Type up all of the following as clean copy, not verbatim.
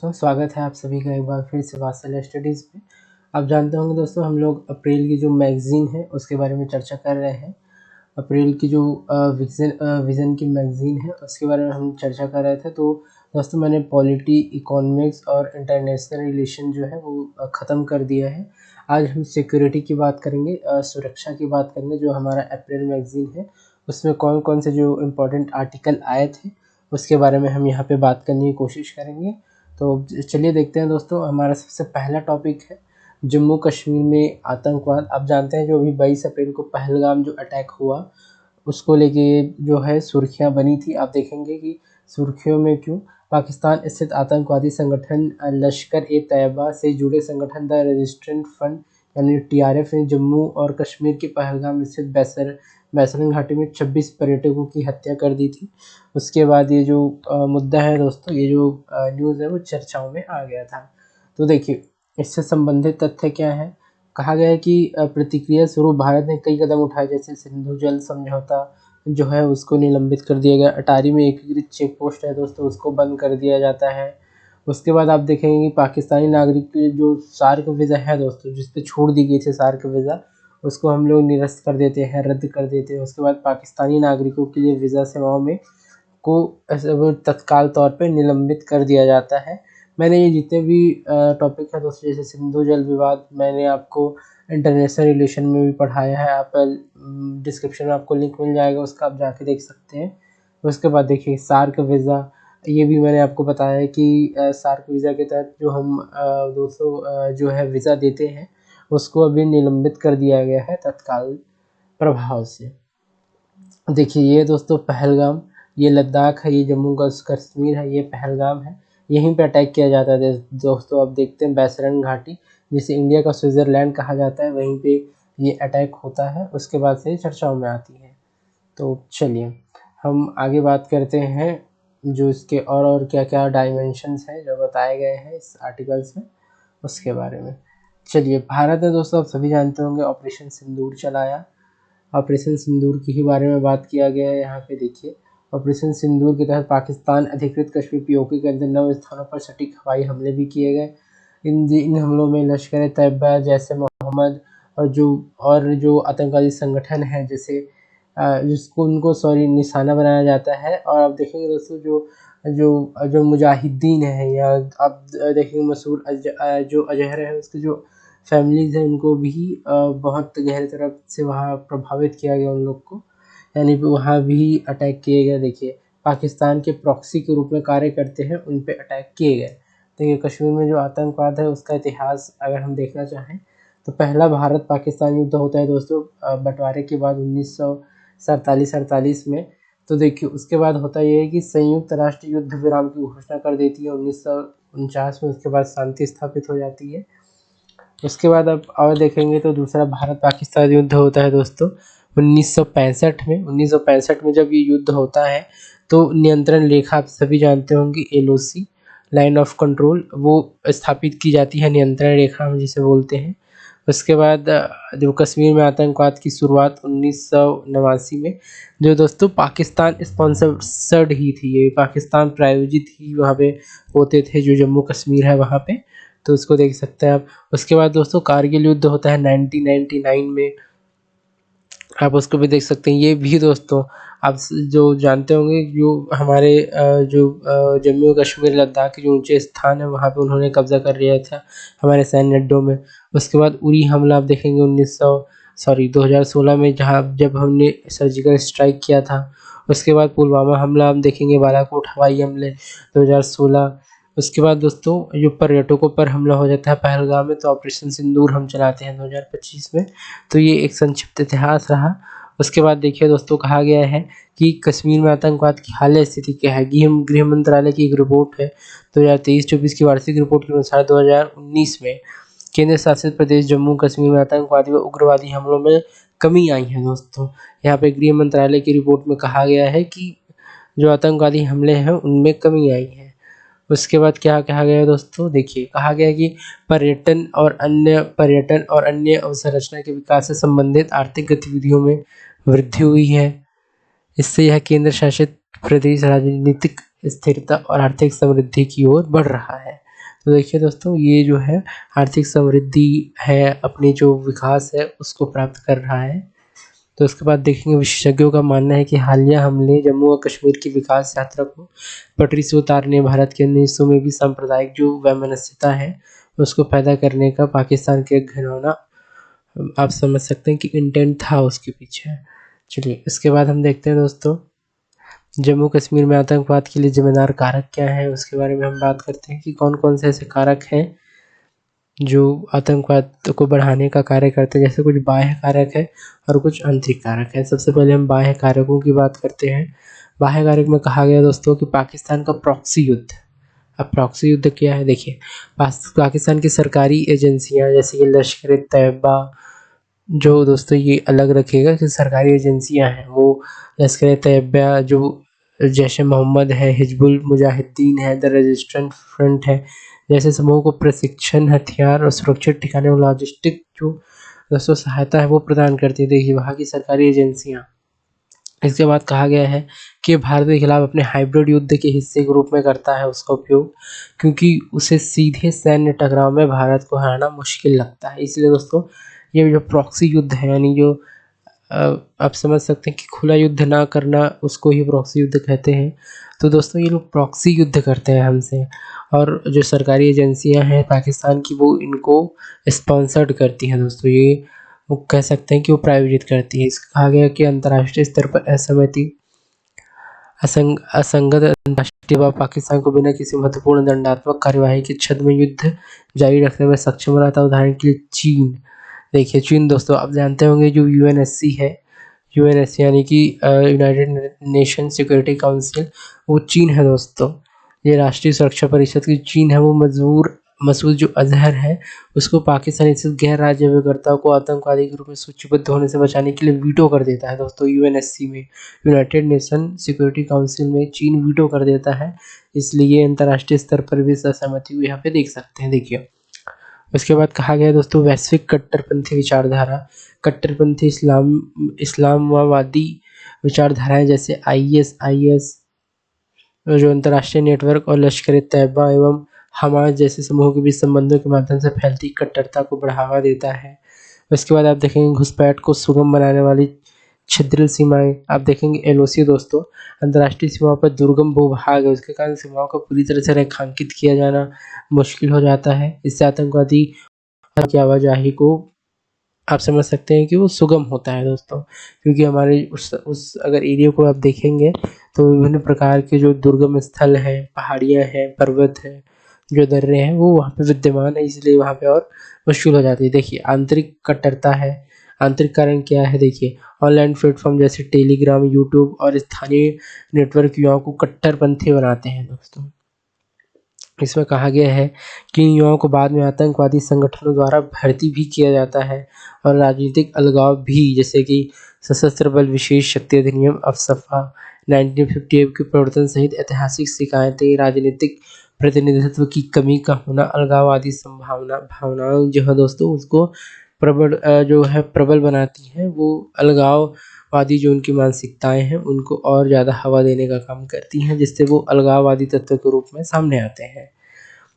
तो स्वागत है आप सभी का एक बार फिर से वात्सल्य स्टडीज़ में। आप जानते होंगे दोस्तों, हम लोग अप्रैल की जो मैगज़ीन है उसके बारे में चर्चा कर रहे हैं। अप्रैल की जो विज़न की मैगज़ीन है उसके बारे में हम चर्चा कर रहे थे। तो दोस्तों मैंने पॉलिटी, इकोनॉमिक्स और इंटरनेशनल रिलेशन जो है वो ख़त्म कर दिया है। आज हम सिक्योरिटी की बात करेंगे, सुरक्षा की बात करेंगे। जो हमारा अप्रैल मैगज़ीन है उसमें कौन कौन से जो इम्पोर्टेंट आर्टिकल आए थे उसके बारे में हम यहाँ पे बात करने की कोशिश करेंगे। तो चलिए देखते हैं दोस्तों, हमारा सबसे पहला टॉपिक है जम्मू कश्मीर में आतंकवाद। आप जानते हैं जो अभी 22 अप्रैल को पहलगाम जो अटैक हुआ उसको लेके जो है सुर्खियां बनी थी। आप देखेंगे कि सुर्खियों में क्यों, पाकिस्तान स्थित आतंकवादी संगठन लश्कर ए तैयबा से जुड़े संगठन द रेजिस्टेंस फ्रंट यानी टीआरएफ ने जम्मू और कश्मीर के पहलगाम स्थित बैसरन घाटी में 26 पर्यटकों की हत्या कर दी थी। उसके बाद ये जो मुद्दा है दोस्तों, ये जो न्यूज़ है वो चर्चाओं में आ गया था। तो देखिए इससे संबंधित तथ्य क्या है। कहा गया है कि प्रतिक्रिया स्वरूप भारत ने कई कदम उठाए, जैसे सिंधु जल समझौता जो है उसको निलंबित कर दिया गया। अटारी में एकीकृत चेक पोस्ट है दोस्तों, उसको बंद कर दिया जाता है। उसके बाद आप देखेंगे कि पाकिस्तानी नागरिक के जो सार्क वीज़ा है दोस्तों, जिस पे छूट दी गई थी सार्क वीज़ा, उसको हम लोग निरस्त कर देते हैं, रद्द कर देते हैं। उसके बाद पाकिस्तानी नागरिकों के लिए वीज़ा सेवाओं में को वो तत्काल तौर पे निलंबित कर दिया जाता है। मैंने ये जितने भी टॉपिक है दोस्तों, जैसे सिंधु जल विवाद, मैंने आपको इंटरनेशनल रिलेशन में भी पढ़ाया है। आप डिस्क्रिप्शन में आपको लिंक मिल जाएगा, उसका आप जाके देख सकते हैं। उसके बाद देखिए सार्क वीज़ा, ये भी मैंने आपको बताया है कि सार्क वीज़ा के तहत जो हम दोस्तों जो है वीज़ा देते हैं उसको अभी निलंबित कर दिया गया है तत्काल प्रभाव से। देखिए ये दोस्तों पहलगाम, ये लद्दाख है, ये जम्मू कश्मीर है, ये पहलगाम है। यहीं पे अटैक किया जाता है दोस्तों। आप देखते हैं बैसरन घाटी, जिसे इंडिया का स्विट्ज़रलैंड कहा जाता है, वहीं पे ये अटैक होता है। उसके बाद से चर्चाओं में आती है। तो चलिए हम आगे बात करते हैं जो इसके और क्या क्या डायमेंशंस हैं जो बताए गए हैं इस आर्टिकल्स में, उसके बारे में। चलिए, भारत ने दोस्तों आप सभी जानते होंगे ऑपरेशन सिंदूर चलाया। ऑपरेशन सिंदूर के ही बारे में बात किया गया है यहाँ पे। देखिए ऑपरेशन सिंदूर के तहत पाकिस्तान अधिकृत कश्मीर पीओके के अंदर 9 स्थानों पर सटीक हवाई हमले भी किए गए। इन हमलों में लश्कर ए तैयबा, जैसे मोहम्मद और जो आतंकवादी संगठन है, जैसे जिसको उनको निशाना बनाया जाता है। और आप देखेंगे दोस्तों जो जो जो मुजाहिदीन है, या आप देखेंगे मसूद जो अजहर है, उसके जो फैमिलीज़ हैं उनको भी बहुत गहरी तरह से वहाँ प्रभावित किया गया उन लोग को, यानी वहाँ भी अटैक किए गए। देखिए पाकिस्तान के प्रॉक्सी के रूप में कार्य करते हैं, उन पे अटैक किए गए। देखिए कश्मीर में जो आतंकवाद है उसका इतिहास अगर हम देखना चाहें तो पहला भारत पाकिस्तान युद्ध होता है दोस्तों बंटवारे के बाद 1947-48 में। तो देखिए उसके बाद होता ये है कि संयुक्त राष्ट्र युद्ध विराम की घोषणा कर देती है 1949 में। उसके बाद शांति स्थापित हो जाती है। उसके बाद आप और देखेंगे तो दूसरा भारत पाकिस्तान युद्ध होता है दोस्तों 1965 में। 1965 में जब ये युद्ध होता है तो नियंत्रण रेखा आप सभी जानते होंगे, LOC लाइन ऑफ कंट्रोल, वो स्थापित की जाती है, नियंत्रण रेखा हम जिसे बोलते हैं। उसके बाद जो कश्मीर में आतंकवाद की शुरुआत 1989 में, जो दोस्तों पाकिस्तान स्पॉन्सर्ड ही थी, ये पाकिस्तान प्रायोजित ही वहाँ पे होते थे, जो जम्मू कश्मीर है वहाँ पे। तो उसको देख सकते हैं आप। उसके बाद दोस्तों कारगिल युद्ध होता है 1999 में, आप उसको भी देख सकते हैं। ये भी दोस्तों आप जो जानते होंगे, जो हमारे जम्मू कश्मीर लद्दाख के जो ऊंचे स्थान है वहाँ पे उन्होंने कब्जा कर लिया था हमारे सैन्य अड्डों में। उसके बाद उरी हमला आप देखेंगे 2016 में, जब हमने सर्जिकल स्ट्राइक किया था। उसके बाद पुलवामा हमला हम देखेंगे, बालाकोट हवाई हमले 2016। उसके बाद दोस्तों जो पर्यटकों पर हमला हो जाता है पहलगाम में, तो ऑपरेशन सिंदूर हम चलाते हैं 2025 में। तो ये एक संक्षिप्त इतिहास रहा। उसके बाद देखिए दोस्तों कहा गया है कि कश्मीर में आतंकवाद की हालिया स्थिति क्या है। गृह मंत्रालय की एक रिपोर्ट है 2023-24 की वार्षिक रिपोर्ट के अनुसार 2019 में केंद्र शासित प्रदेश जम्मू कश्मीर में आतंकवादी व उग्रवादी हमलों में कमी आई है दोस्तों। यहाँ पे गृह मंत्रालय की रिपोर्ट में कहा गया है कि जो आतंकवादी हमले हैं उनमें कमी आई है। उसके बाद क्या कहा गया है दोस्तों, देखिए कहा गया है कि पर्यटन और अन्य अवसंरचना के विकास से संबंधित आर्थिक गतिविधियों में वृद्धि हुई है। इससे यह केंद्र शासित प्रदेश राजनीतिक स्थिरता और आर्थिक समृद्धि की ओर बढ़ रहा है। तो देखिए दोस्तों, ये जो है आर्थिक समृद्धि है, अपनी जो विकास है उसको प्राप्त कर रहा है। तो उसके बाद देखेंगे, विशेषज्ञों का मानना है कि हालिया हमले जम्मू और कश्मीर की विकास यात्रा को पटरी से उतारने, भारत के अन्य हिस्सों में भी सांप्रदायिक जो वैमनस्यता है उसको पैदा करने का पाकिस्तान के घिनौना, आप समझ सकते हैं कि इंटेंट था उसके पीछे। चलिए इसके बाद हम देखते हैं दोस्तों, जम्मू कश्मीर में आतंकवाद के लिए जिम्मेदार कारक क्या है, उसके बारे में हम बात करते हैं कि कौन कौन से ऐसे कारक हैं जो आतंकवाद को बढ़ाने का कार्य करते हैं। जैसे कुछ बाह्य कारक है और कुछ आंतरिक कारक है। सबसे पहले हम बाह्य कारकों की बात करते हैं। बाह्य कारक में कहा गया दोस्तों कि पाकिस्तान का प्रॉक्सी युद्ध। अब प्रॉक्सी युद्ध क्या है, देखिए, पाकिस्तान की सरकारी एजेंसियां जैसे कि लश्कर तैयबा, जो दोस्तों ये अलग रखिएगा कि सरकारी एजेंसियां हैं वो लश्कर तैयबा, जो जैश ए मोहम्मद है, हिजबुल मुजाहिदीन है, द रेजिस्टेंट फ्रंट है, जैसे समूहों को प्रशिक्षण, हथियार और सुरक्षित ठिकाने और लॉजिस्टिक जो दोस्तों सहायता है वो प्रदान करती है। देखिए वहाँ की सरकारी एजेंसियाँ। इसके बाद कहा गया है कि भारत के खिलाफ अपने हाइब्रिड युद्ध के हिस्से के रूप में करता है उसका उपयोग, क्योंकि उसे सीधे सैन्य टकराव में भारत को हराना मुश्किल लगता है। इसलिए दोस्तों ये जो प्रॉक्सी युद्ध है, यानी जो आप समझ सकते हैं कि खुला युद्ध ना करना, उसको ही प्रॉक्सी युद्ध कहते हैं। तो दोस्तों ये लोग प्रॉक्सी युद्ध करते हैं हमसे, और जो सरकारी एजेंसियां हैं पाकिस्तान की वो इनको स्पॉन्सर्ड करती हैं दोस्तों। ये वो कह सकते हैं कि वो प्रायोजित करती है। इसका कहा गया कि अंतर्राष्ट्रीय स्तर पर असहमति असंगत अंतर्राष्ट्रीय दबाव पाकिस्तान को बिना किसी महत्वपूर्ण दंडात्मक कार्यवाही के छद्म युद्ध जारी रखने में सक्षम बनाता है। उदाहरण के लिए चीन। देखिए चीन दोस्तों, आप जानते होंगे जो यूएनएससी है, यूएनएससी यानी कि यूनाइटेड नेशन सिक्योरिटी काउंसिल, वो चीन है दोस्तों। ये राष्ट्रीय सुरक्षा परिषद की चीन है, वो मसूद जो अजहर है उसको पाकिस्तान स्थित गैर राज्य अभिकर्ताओं को आतंकवादी के रूप में सूचीबद्ध होने से बचाने के लिए वीटो कर देता है दोस्तों। यूएनएससी में, यूनाइटेड नेशन सिक्योरिटी काउंसिल में चीन वीटो कर देता है, इसलिए अंतर्राष्ट्रीय स्तर पर भी असहमति को यहाँ पे देख सकते हैं। देखिए उसके बाद कहा गया दोस्तों, वैश्विक कट्टरपंथी विचारधारा। कट्टरपंथी इस्लामवादी विचारधाराएं जैसे आईएसआईएस, जो अंतर्राष्ट्रीय नेटवर्क, और लश्कर तैयबा एवं हमास जैसे समूहों के बीच संबंधों के माध्यम से फैलती कट्टरता को बढ़ावा देता है। उसके बाद आप देखेंगे घुसपैठ को सुगम बनाने वाली छिद्र सीमाएं। आप देखेंगे एलओसी दोस्तों, अंतर्राष्ट्रीय सीमाओं पर दुर्गम भूभाग है, उसके कारण सीमाओं को पूरी तरह से रेखांकित किया जाना मुश्किल हो जाता है। इससे आतंकवादी की आवाजाही को आप समझ सकते हैं कि वो सुगम होता है दोस्तों, क्योंकि हमारे उस अगर एरिया को आप देखेंगे तो विभिन्न प्रकार के जो दुर्गम स्थल हैं, पहाड़ियाँ हैं, पर्वत हैं, जो दर्रे हैं वो वहाँ पे विद्यमान है, इसलिए वहाँ पे और मुश्किल हो जाती है। देखिए आंतरिक कट्टरता है। आंतरिक कारण क्या है, देखिए ऑनलाइन प्लेटफॉर्म जैसे टेलीग्राम, यूट्यूब और स्थानीय नेटवर्क युवाओं को कट्टरपंथी बनाते हैं दोस्तों। इसमें कहा गया है कि इन युवाओं को बाद में आतंकवादी संगठनों द्वारा भर्ती भी किया जाता है, और राजनीतिक अलगाव भी, जैसे कि सशस्त्र बल विशेष शक्ति अधिनियम अफसफा 1958 के प्रवर्तन सहित ऐतिहासिक शिकायतें, राजनीतिक प्रतिनिधित्व की कमी का होना, अलगाववादी भावनाएं जो है दोस्तों उसको प्रबल बनाती हैं। वो अलगाववादी जो उनकी मानसिकताएं हैं उनको और ज़्यादा हवा देने का काम करती हैं, जिससे वो अलगाववादी तत्व के रूप में सामने आते हैं।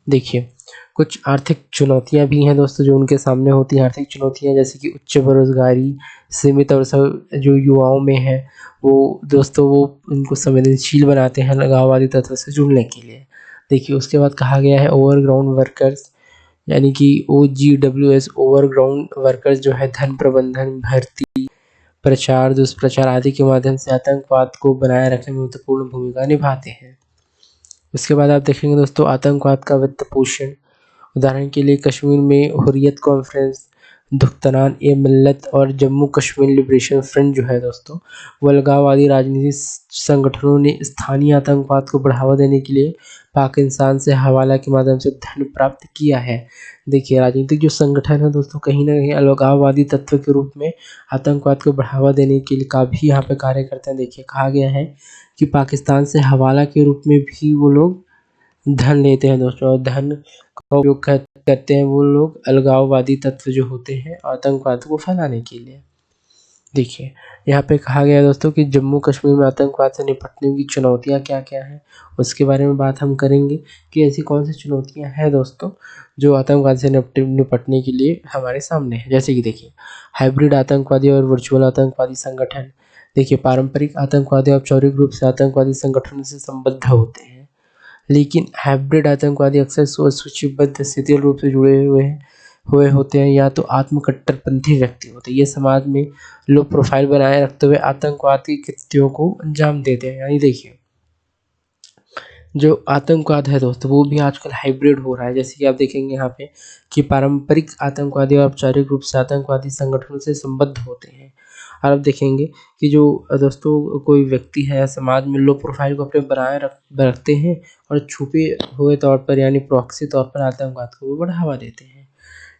देखिए कुछ आर्थिक चुनौतियां भी हैं दोस्तों जो उनके सामने होती हैं। आर्थिक चुनौतियां जैसे कि उच्च बेरोजगारी, सीमित अवसर जो युवाओं में है, वो दोस्तों वो उनको संवेदनशील बनाते हैं अलगाववादी तत्व से जुड़ने के लिए। देखिए उसके बाद कहा गया है ओवरग्राउंड वर्कर्स, यानी कि OGWS, ओवरग्राउंड वर्कर्स जो है धन प्रबंधन, भर्ती, प्रचार, दुष्प्रचार आदि के माध्यम से आतंकवाद को बनाए रखने में महत्वपूर्ण भूमिका निभाते हैं। उसके बाद आप देखेंगे दोस्तों आतंकवाद का वित्त पोषण। उदाहरण के लिए कश्मीर में हुर्रियत कॉन्फ्रेंस, दुख्तरान ए मिल्लत और जम्मू कश्मीर लिबरेशन फ्रंट जो है दोस्तों, वो अलगाववादी राजनीतिक संगठनों ने स्थानीय आतंकवाद को बढ़ावा देने के लिए पाकिस्तान से हवाला के माध्यम से धन प्राप्त किया है। देखिए राजनीतिक जो संगठन है दोस्तों कहीं ना कहीं अलगाववादी तत्व के रूप में आतंकवाद को बढ़ावा देने के लिए का भी यहाँ पे कार्य करते हैं। देखिए कहा गया है कि पाकिस्तान से हवाला के रूप में भी वो लोग धन लेते हैं दोस्तों, और धन का उपयोग करते हैं वो लोग अलगाववादी तत्व जो होते हैं आतंकवाद को फैलाने के लिए। देखिए यहाँ पे कहा गया है दोस्तों कि जम्मू कश्मीर में आतंकवाद से निपटने की चुनौतियाँ क्या-क्या हैं, उसके बारे में बात हम करेंगे कि ऐसी कौन सी चुनौतियाँ हैं दोस्तों, जो आतंकवाद से निपटने के लिए हमारे सामने है। जैसे कि देखिए, हाइब्रिड आतंकवादी और वर्चुअल आतंकवादी संगठन। देखिए, पारंपरिक आतंकवादी औपचारिक रूप से आतंकवादी संगठनों से संबद्ध होते हैं, लेकिन हाइब्रिड आतंकवादी अक्सर सूचीबद्ध शिथिल रूप से जुड़े हुए होते हैं या तो आत्म कट्टरपंथी व्यक्ति होते हैं। ये समाज में लो प्रोफाइल बनाए रखते हुए आतंकवादी कृत्यों को अंजाम देते हैं। यानी देखिए, जो आतंकवाद है दोस्तों, वो भी आजकल हाइब्रिड हो रहा है। जैसे कि आप देखेंगे यहाँ पे कि पारंपरिक आतंकवादी और औपचारिक रूप से आतंकवादी संगठनों से संबद्ध होते हैं। और आप देखेंगे कि जो दोस्तों कोई व्यक्ति है समाज में लो प्रोफाइल को अपने बनाए रखते हैं और छुपे हुए तौर पर यानी प्रॉक्सी तौर पर आतंकवाद को वो बढ़ावा देते हैं।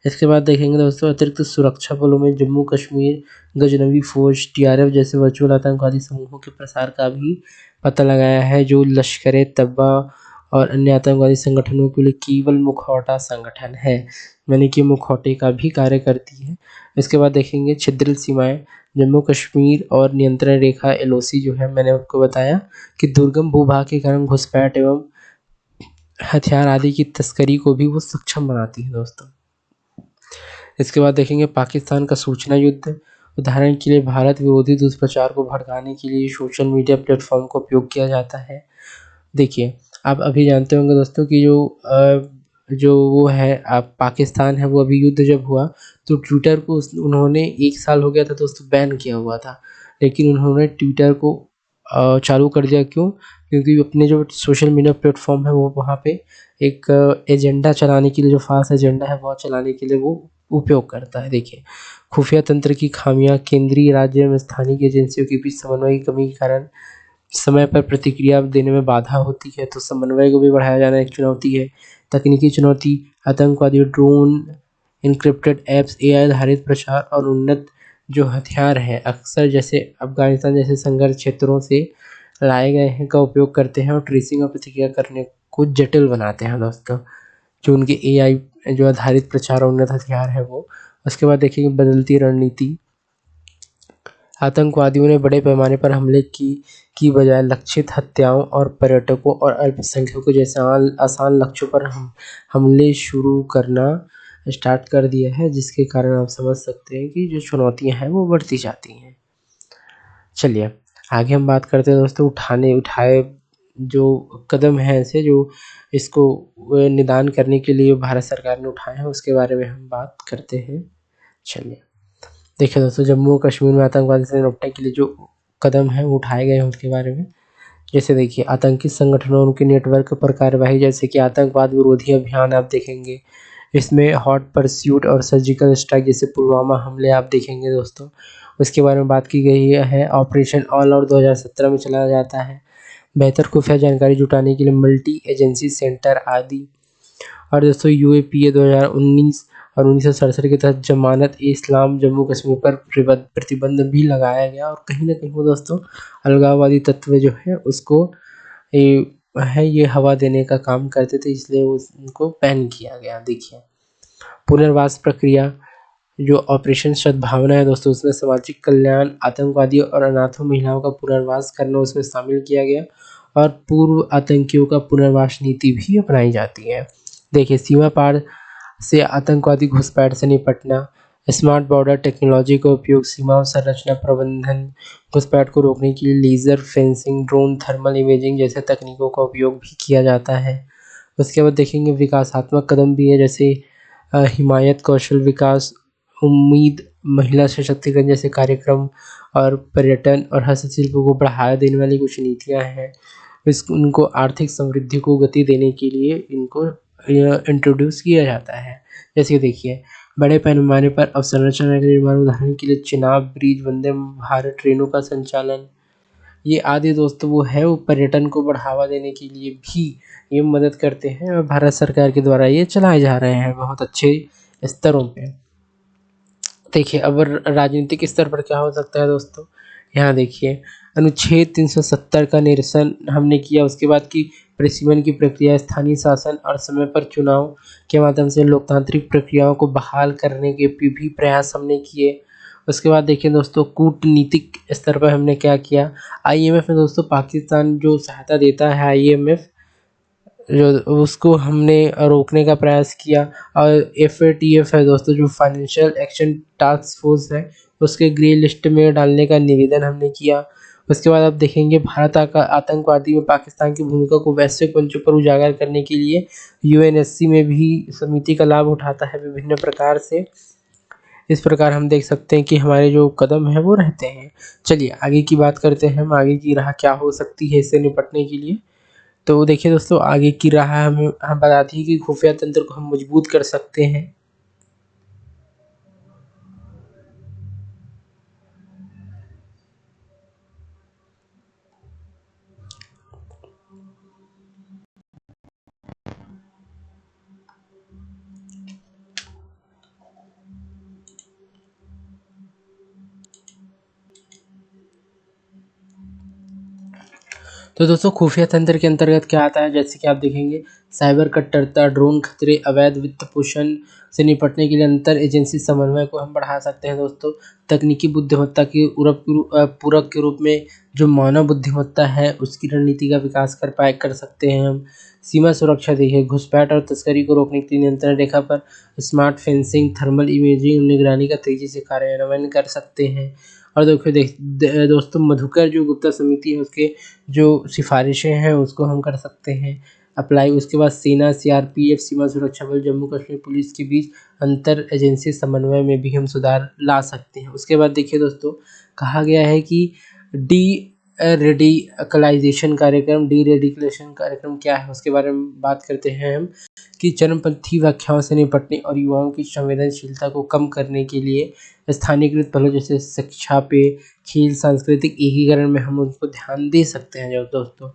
इसके बाद देखेंगे दोस्तों, अतिरिक्त सुरक्षा बलों में जम्मू कश्मीर गजनवी फौज टीआरएफ जैसे वर्चुअल आतंकवादी समूहों के प्रसार का भी पता लगाया है, जो लश्कर तैयबा और अन्य आतंकवादी संगठनों के लिए केवल मुखौटा संगठन है, यानी कि मुखौटे का भी कार्य करती है। इसके बाद देखेंगे छिद्रित सीमाएं। जम्मू कश्मीर और नियंत्रण रेखा एलओसी जो है, मैंने आपको बताया कि दुर्गम भूभाग के कारण घुसपैठ एवं हथियार आदि की तस्करी को भी वो सक्षम बनाती है दोस्तों। इसके बाद देखेंगे पाकिस्तान का सूचना युद्ध। उदाहरण के लिए भारत विरोधी दुष्प्रचार को भड़काने के लिए सोशल मीडिया प्लेटफॉर्म का उपयोग किया जाता है। देखिए, आप अभी जानते होंगे दोस्तों कि जो वो है पाकिस्तान है, वो अभी युद्ध जब हुआ तो ट्विटर को उन्होंने 1 साल हो गया था दोस्तों बैन किया हुआ था, लेकिन उन्होंने ट्विटर को चालू कर दिया। क्यों? क्योंकि अपने जो सोशल मीडिया प्लेटफॉर्म है वो वहाँ पे एक एजेंडा चलाने के लिए, जो फास्ट एजेंडा है वो चलाने के लिए वो उपयोग करता है। देखिए, खुफिया तंत्र की खामियां। केंद्रीय, राज्य एवं स्थानीय एजेंसियों के बीच समन्वय की कमी के कारण समय पर प्रतिक्रिया देने में बाधा होती है, तो समन्वय को भी बढ़ाया जाना एक चुनौती है। तकनीकी चुनौती, आतंकवादी ड्रोन, इनक्रिप्टेड ऐप्स, एआई आधारित प्रचार और उन्नत जो हथियार हैं अक्सर जैसे अफगानिस्तान जैसे संघर्ष क्षेत्रों से लाए गए हैं का उपयोग करते हैं और ट्रेसिंग और प्रतिक्रिया करने को जटिल बनाते हैं दोस्तों, जो उनके एआई जो आधारित प्रचार और उन्नत हथियार है वो। उसके बाद देखेंगे बदलती रणनीति। आतंकवादियों ने बड़े पैमाने पर हमले की बजाय लक्षित हत्याओं और पर्यटकों और अल्पसंख्यकों जैसे आसान लक्ष्यों पर हमले शुरू करना स्टार्ट कर दिया है, जिसके कारण आप समझ सकते हैं कि जो चुनौतियां हैं वो बढ़ती जाती हैं। चलिए आगे हम बात करते हैं दोस्तों उठाए जो कदम हैं ऐसे जो इसको निदान करने के लिए भारत सरकार ने उठाए हैं, उसके बारे में हम बात करते हैं। चलिए देखिए दोस्तों, जम्मू कश्मीर में आतंकवाद से निपटने के लिए जो कदम हैं वो उठाए गए हैं उसके बारे में। जैसे देखिए, आतंकी संगठनों और उनके नेटवर्क पर कार्यवाही, जैसे कि आतंकवाद विरोधी अभियान आप देखेंगे, इसमें हॉट परस्यूट और सर्जिकल स्ट्राइक जैसे पुलवामा हमले आप देखेंगे दोस्तों, उसके बारे में बात की गई है। ऑपरेशन ऑल आउट 2017 में चलाया जाता है। बेहतर खुफिया जानकारी जुटाने के लिए मल्टी एजेंसी सेंटर आदि। और दोस्तों यूएपीए 2019 और 1967 के तहत जमानत ए इस्लाम जम्मू कश्मीर पर प्रतिबंध भी लगाया गया, और कहीं ना कहीं वो दोस्तों अलगाववादी तत्व जो है उसको ये हवा देने का काम करते थे, इसलिए उनको बैन किया गया। देखिए, पुनर्वास प्रक्रिया जो ऑपरेशन सद्भावना है दोस्तों, उसमें सामाजिक कल्याण, आतंकवादी और अनाथों महिलाओं का पुनर्वास करना उसमें शामिल किया गया, और पूर्व आतंकियों का पुनर्वास नीति भी अपनाई जाती है। देखिए, सीमा पार से आतंकवादी घुसपैठ से निपटना, स्मार्ट बॉर्डर टेक्नोलॉजी का उपयोग, सीमा और संरचना प्रबंधन, घुसपैठ को रोकने के लिए laser fencing, drone, thermal imaging जैसे तकनीकों का उपयोग भी किया जाता है। उसके बाद देखेंगे विकासात्मक कदम भी है, जैसे हिमायत, कौशल विकास, उम्मीद, महिला सशक्तिकरण जैसे कार्यक्रम, और पर्यटन और हस्तशिल्प को बढ़ावा देने वाली कुछ नीतियाँ हैं। उनको आर्थिक समृद्धि को गति देने के लिए इनको इंट्रोड्यूस किया जाता है। जैसे देखिए, बड़े पैमाने पर अवसंरचना के निर्माण, उदाहरण के लिए चिनाब ब्रिज, वंदे भारत ट्रेनों का संचालन, ये आदि दोस्तों वो है, वो पर्यटन को बढ़ावा देने के लिए भी ये मदद करते हैं, और भारत सरकार के द्वारा ये चलाए जा रहे हैं बहुत अच्छे स्तरों पे। देखिए, अब राजनीतिक स्तर पर क्या हो सकता है दोस्तों, यहाँ देखिए, अनुच्छेद 370 का निरसन हमने किया। उसके बाद की परिसीमन की प्रक्रिया, स्थानीय शासन और समय पर चुनाव के माध्यम से लोकतांत्रिक प्रक्रियाओं को बहाल करने के भी प्रयास हमने किए। उसके बाद देखिए दोस्तों कूटनीतिक स्तर पर हमने क्या किया। IMF में दोस्तों पाकिस्तान जो सहायता देता है IMF जो उसको हमने रोकने का प्रयास किया। और FATF है दोस्तों जो फाइनेंशियल एक्शन टास्क फोर्स है उसके ग्रे लिस्ट में डालने का निवेदन हमने किया। उसके बाद आप देखेंगे भारत आतंकवादी में पाकिस्तान की भूमिका को वैश्विक मंचों पर उजागर करने के लिए UNSC में भी समिति का लाभ उठाता है विभिन्न प्रकार से। इस प्रकार हम देख सकते हैं कि हमारे जो कदम है वो रहते हैं। चलिए आगे की बात करते हैं, हम आगे की राह क्या हो सकती है इससे निपटने के लिए। तो देखिए दोस्तों आगे की राह हम बताती है कि खुफिया तंत्र को हम मजबूत कर सकते हैं। तो दोस्तों खुफिया तंत्र के अंतर्गत क्या आता है, जैसे कि आप देखेंगे साइबर कट्टरता, ड्रोन खतरे, अवैध वित्त पोषण से निपटने के लिए अंतर एजेंसी समन्वय को हम बढ़ा सकते हैं दोस्तों। तकनीकी बुद्धिमत्ता की पूरक के रूप में जो मानव बुद्धिमत्ता है उसकी रणनीति का विकास कर सकते हैं हम। सीमा सुरक्षा देखिए, घुसपैठ और तस्करी को रोकने के लिए नियंत्रण रेखा पर स्मार्ट फेंसिंग, थर्मल इमेजिंग, निगरानी का तेजी से कार्यान्वयन कर सकते हैं। और देखिए दोस्तों मधुकर जो गुप्ता समिति है उसके जो सिफारिशें हैं उसको हम कर सकते हैं अप्लाई। उसके बाद सेना, CRPF, सीमा सुरक्षा बल, जम्मू कश्मीर पुलिस के बीच अंतर एजेंसी समन्वय में भी हम सुधार ला सकते हैं। उसके बाद देखिए दोस्तों कहा गया है कि डीरेडिकलाइजेशन कार्यक्रम क्या है उसके बारे में बात करते हैं हम, कि चरमपंथी व्याख्याओं से निपटने और युवाओं की संवेदनशीलता को कम करने के लिए स्थानीयकृत पहलों जैसे शिक्षा पे, खेल, सांस्कृतिक एकीकरण में हम उनको ध्यान दे सकते हैं। जो दोस्तों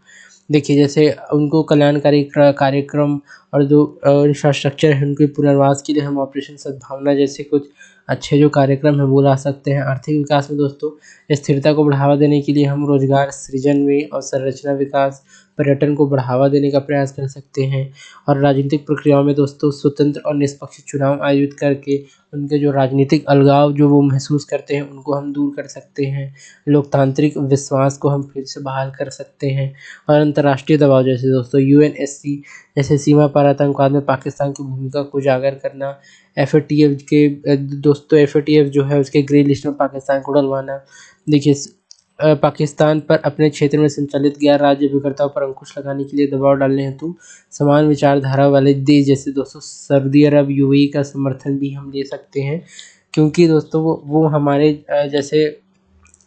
देखिए जैसे उनको कल्याणकारी कार्यक्रम और जो इंफ्रास्ट्रक्चर है उनके पुनर्वास के लिए हम ऑपरेशन सद्भावना जैसे कुछ अच्छे जो कार्यक्रम है वो ला सकते हैं। आर्थिक विकास में दोस्तों स्थिरता को बढ़ावा देने के लिए हम रोजगार सृजन में और संरचना विकास, पर्यटन को बढ़ावा देने का प्रयास कर सकते हैं। और राजनीतिक प्रक्रियाओं में दोस्तों स्वतंत्र और निष्पक्ष चुनाव आयोजित करके उनके जो राजनीतिक अलगाव जो वो महसूस करते हैं उनको हम दूर कर सकते हैं। लोकतांत्रिक विश्वास को हम फिर से बहाल कर सकते हैं। और अंतर्राष्ट्रीय दबाव जैसे दोस्तों UNSC जैसे सीमा पार आतंकवाद में पाकिस्तान की भूमिका को उजागर करना, FATF के दोस्तों FATF जो है उसके ग्रे लिस्ट में पाकिस्तान को डलवाना। देखिए पाकिस्तान पर अपने क्षेत्र में संचालित गैर राज्य अभिकर्ताओं पर अंकुश लगाने के लिए दबाव डालने हेतु समान विचारधारा वाले देश जैसे दोस्तों सऊदी अरब, UAE का समर्थन भी हम ले सकते हैं, क्योंकि दोस्तों वो हमारे जैसे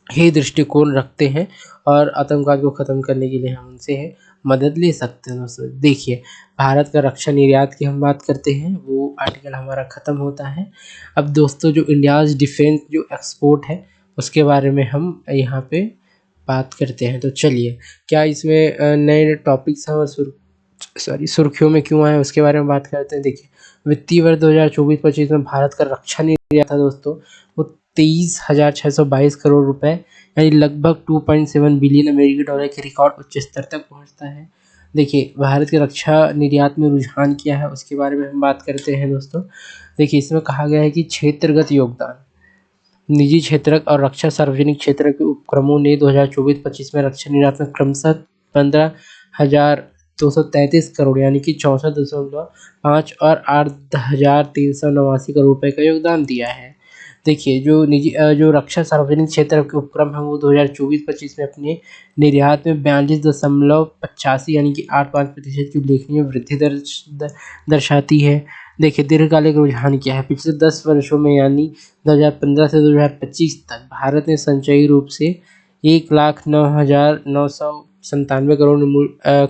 ही दृष्टिकोण रखते हैं और आतंकवाद को ख़त्म करने के लिए हम उनसे मदद ले सकते हैं। दोस्तों देखिए भारत का रक्षा निर्यात की हम बात करते हैं, वो आर्टिकल हमारा ख़त्म होता है। अब दोस्तों जो इंडियाज़ डिफेंस जो एक्सपोर्ट है उसके बारे में हम यहाँ पे बात करते हैं। तो चलिए क्या इसमें नए टॉपिक्स हैं और सुर्खियों में क्यों आए उसके बारे में बात करते हैं। देखिए वित्तीय वर्ष 2024-25 में भारत का रक्षा निर्यात था दोस्तों वो 23,622 करोड़ रुपए यानी लगभग 2.7 बिलियन अमेरिकी डॉलर के रिकॉर्ड उच्च स्तर तक पहुंचता है। देखिए भारत के रक्षा निर्यात में रुझान क्या है उसके बारे में हम बात करते हैं दोस्तों। देखिए इसमें कहा गया है कि क्षेत्रगत योगदान, निजी क्षेत्र और रक्षा सार्वजनिक क्षेत्र के उपक्रमों ने 2024-25 में रक्षा निर्यात में क्रमशः 15,233 करोड़ यानी कि 64.5 और 8,389 करोड़ रुपए का योगदान दिया है। देखिए जो रक्षा सार्वजनिक क्षेत्र के उपक्रम है वो 2024-25 में अपने निर्यात में 42.85 यानी कि 8.5% की उल्लेखनीय वृद्धि दर्शाती है। देखिए दीर्घकालिक रुझान क्या है, पिछले 10 वर्षों में यानी 2015 से 2025 तक भारत ने संचयी रूप से 1,09,997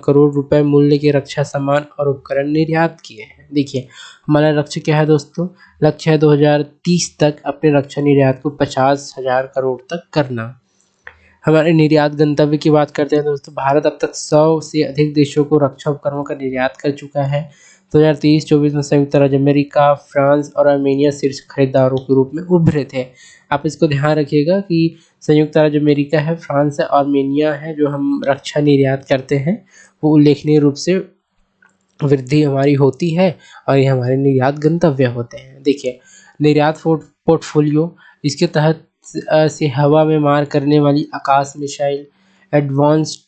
करोड़ रुपए मूल्य के रक्षा सामान और उपकरण निर्यात किए हैं। देखिए हमारा लक्ष्य क्या है दोस्तों, लक्ष्य है 2030 तक अपने रक्षा निर्यात को 50,000 करोड़ तक करना। हमारे निर्यात गंतव्य की बात करते हैं दोस्तों, भारत अब तक 100 से अधिक देशों को रक्षा उपकरणों का निर्यात कर चुका है। 2023-24 में संयुक्त राज्य अमेरिका, फ्रांस और आर्मेनिया शीर्ष खरीदारों के रूप में उभरे थे। आप इसको ध्यान रखिएगा कि संयुक्त राज्य अमेरिका है, फ्रांस है, आर्मेनिया है जो हम रक्षा निर्यात करते हैं वो उल्लेखनीय रूप से वृद्धि हमारी होती है और ये हमारे निर्यात गंतव्य होते हैं। देखिए निर्यात पोर्टफोलियो, इसके तहत से हवा में मार करने वाली Akash missile, advanced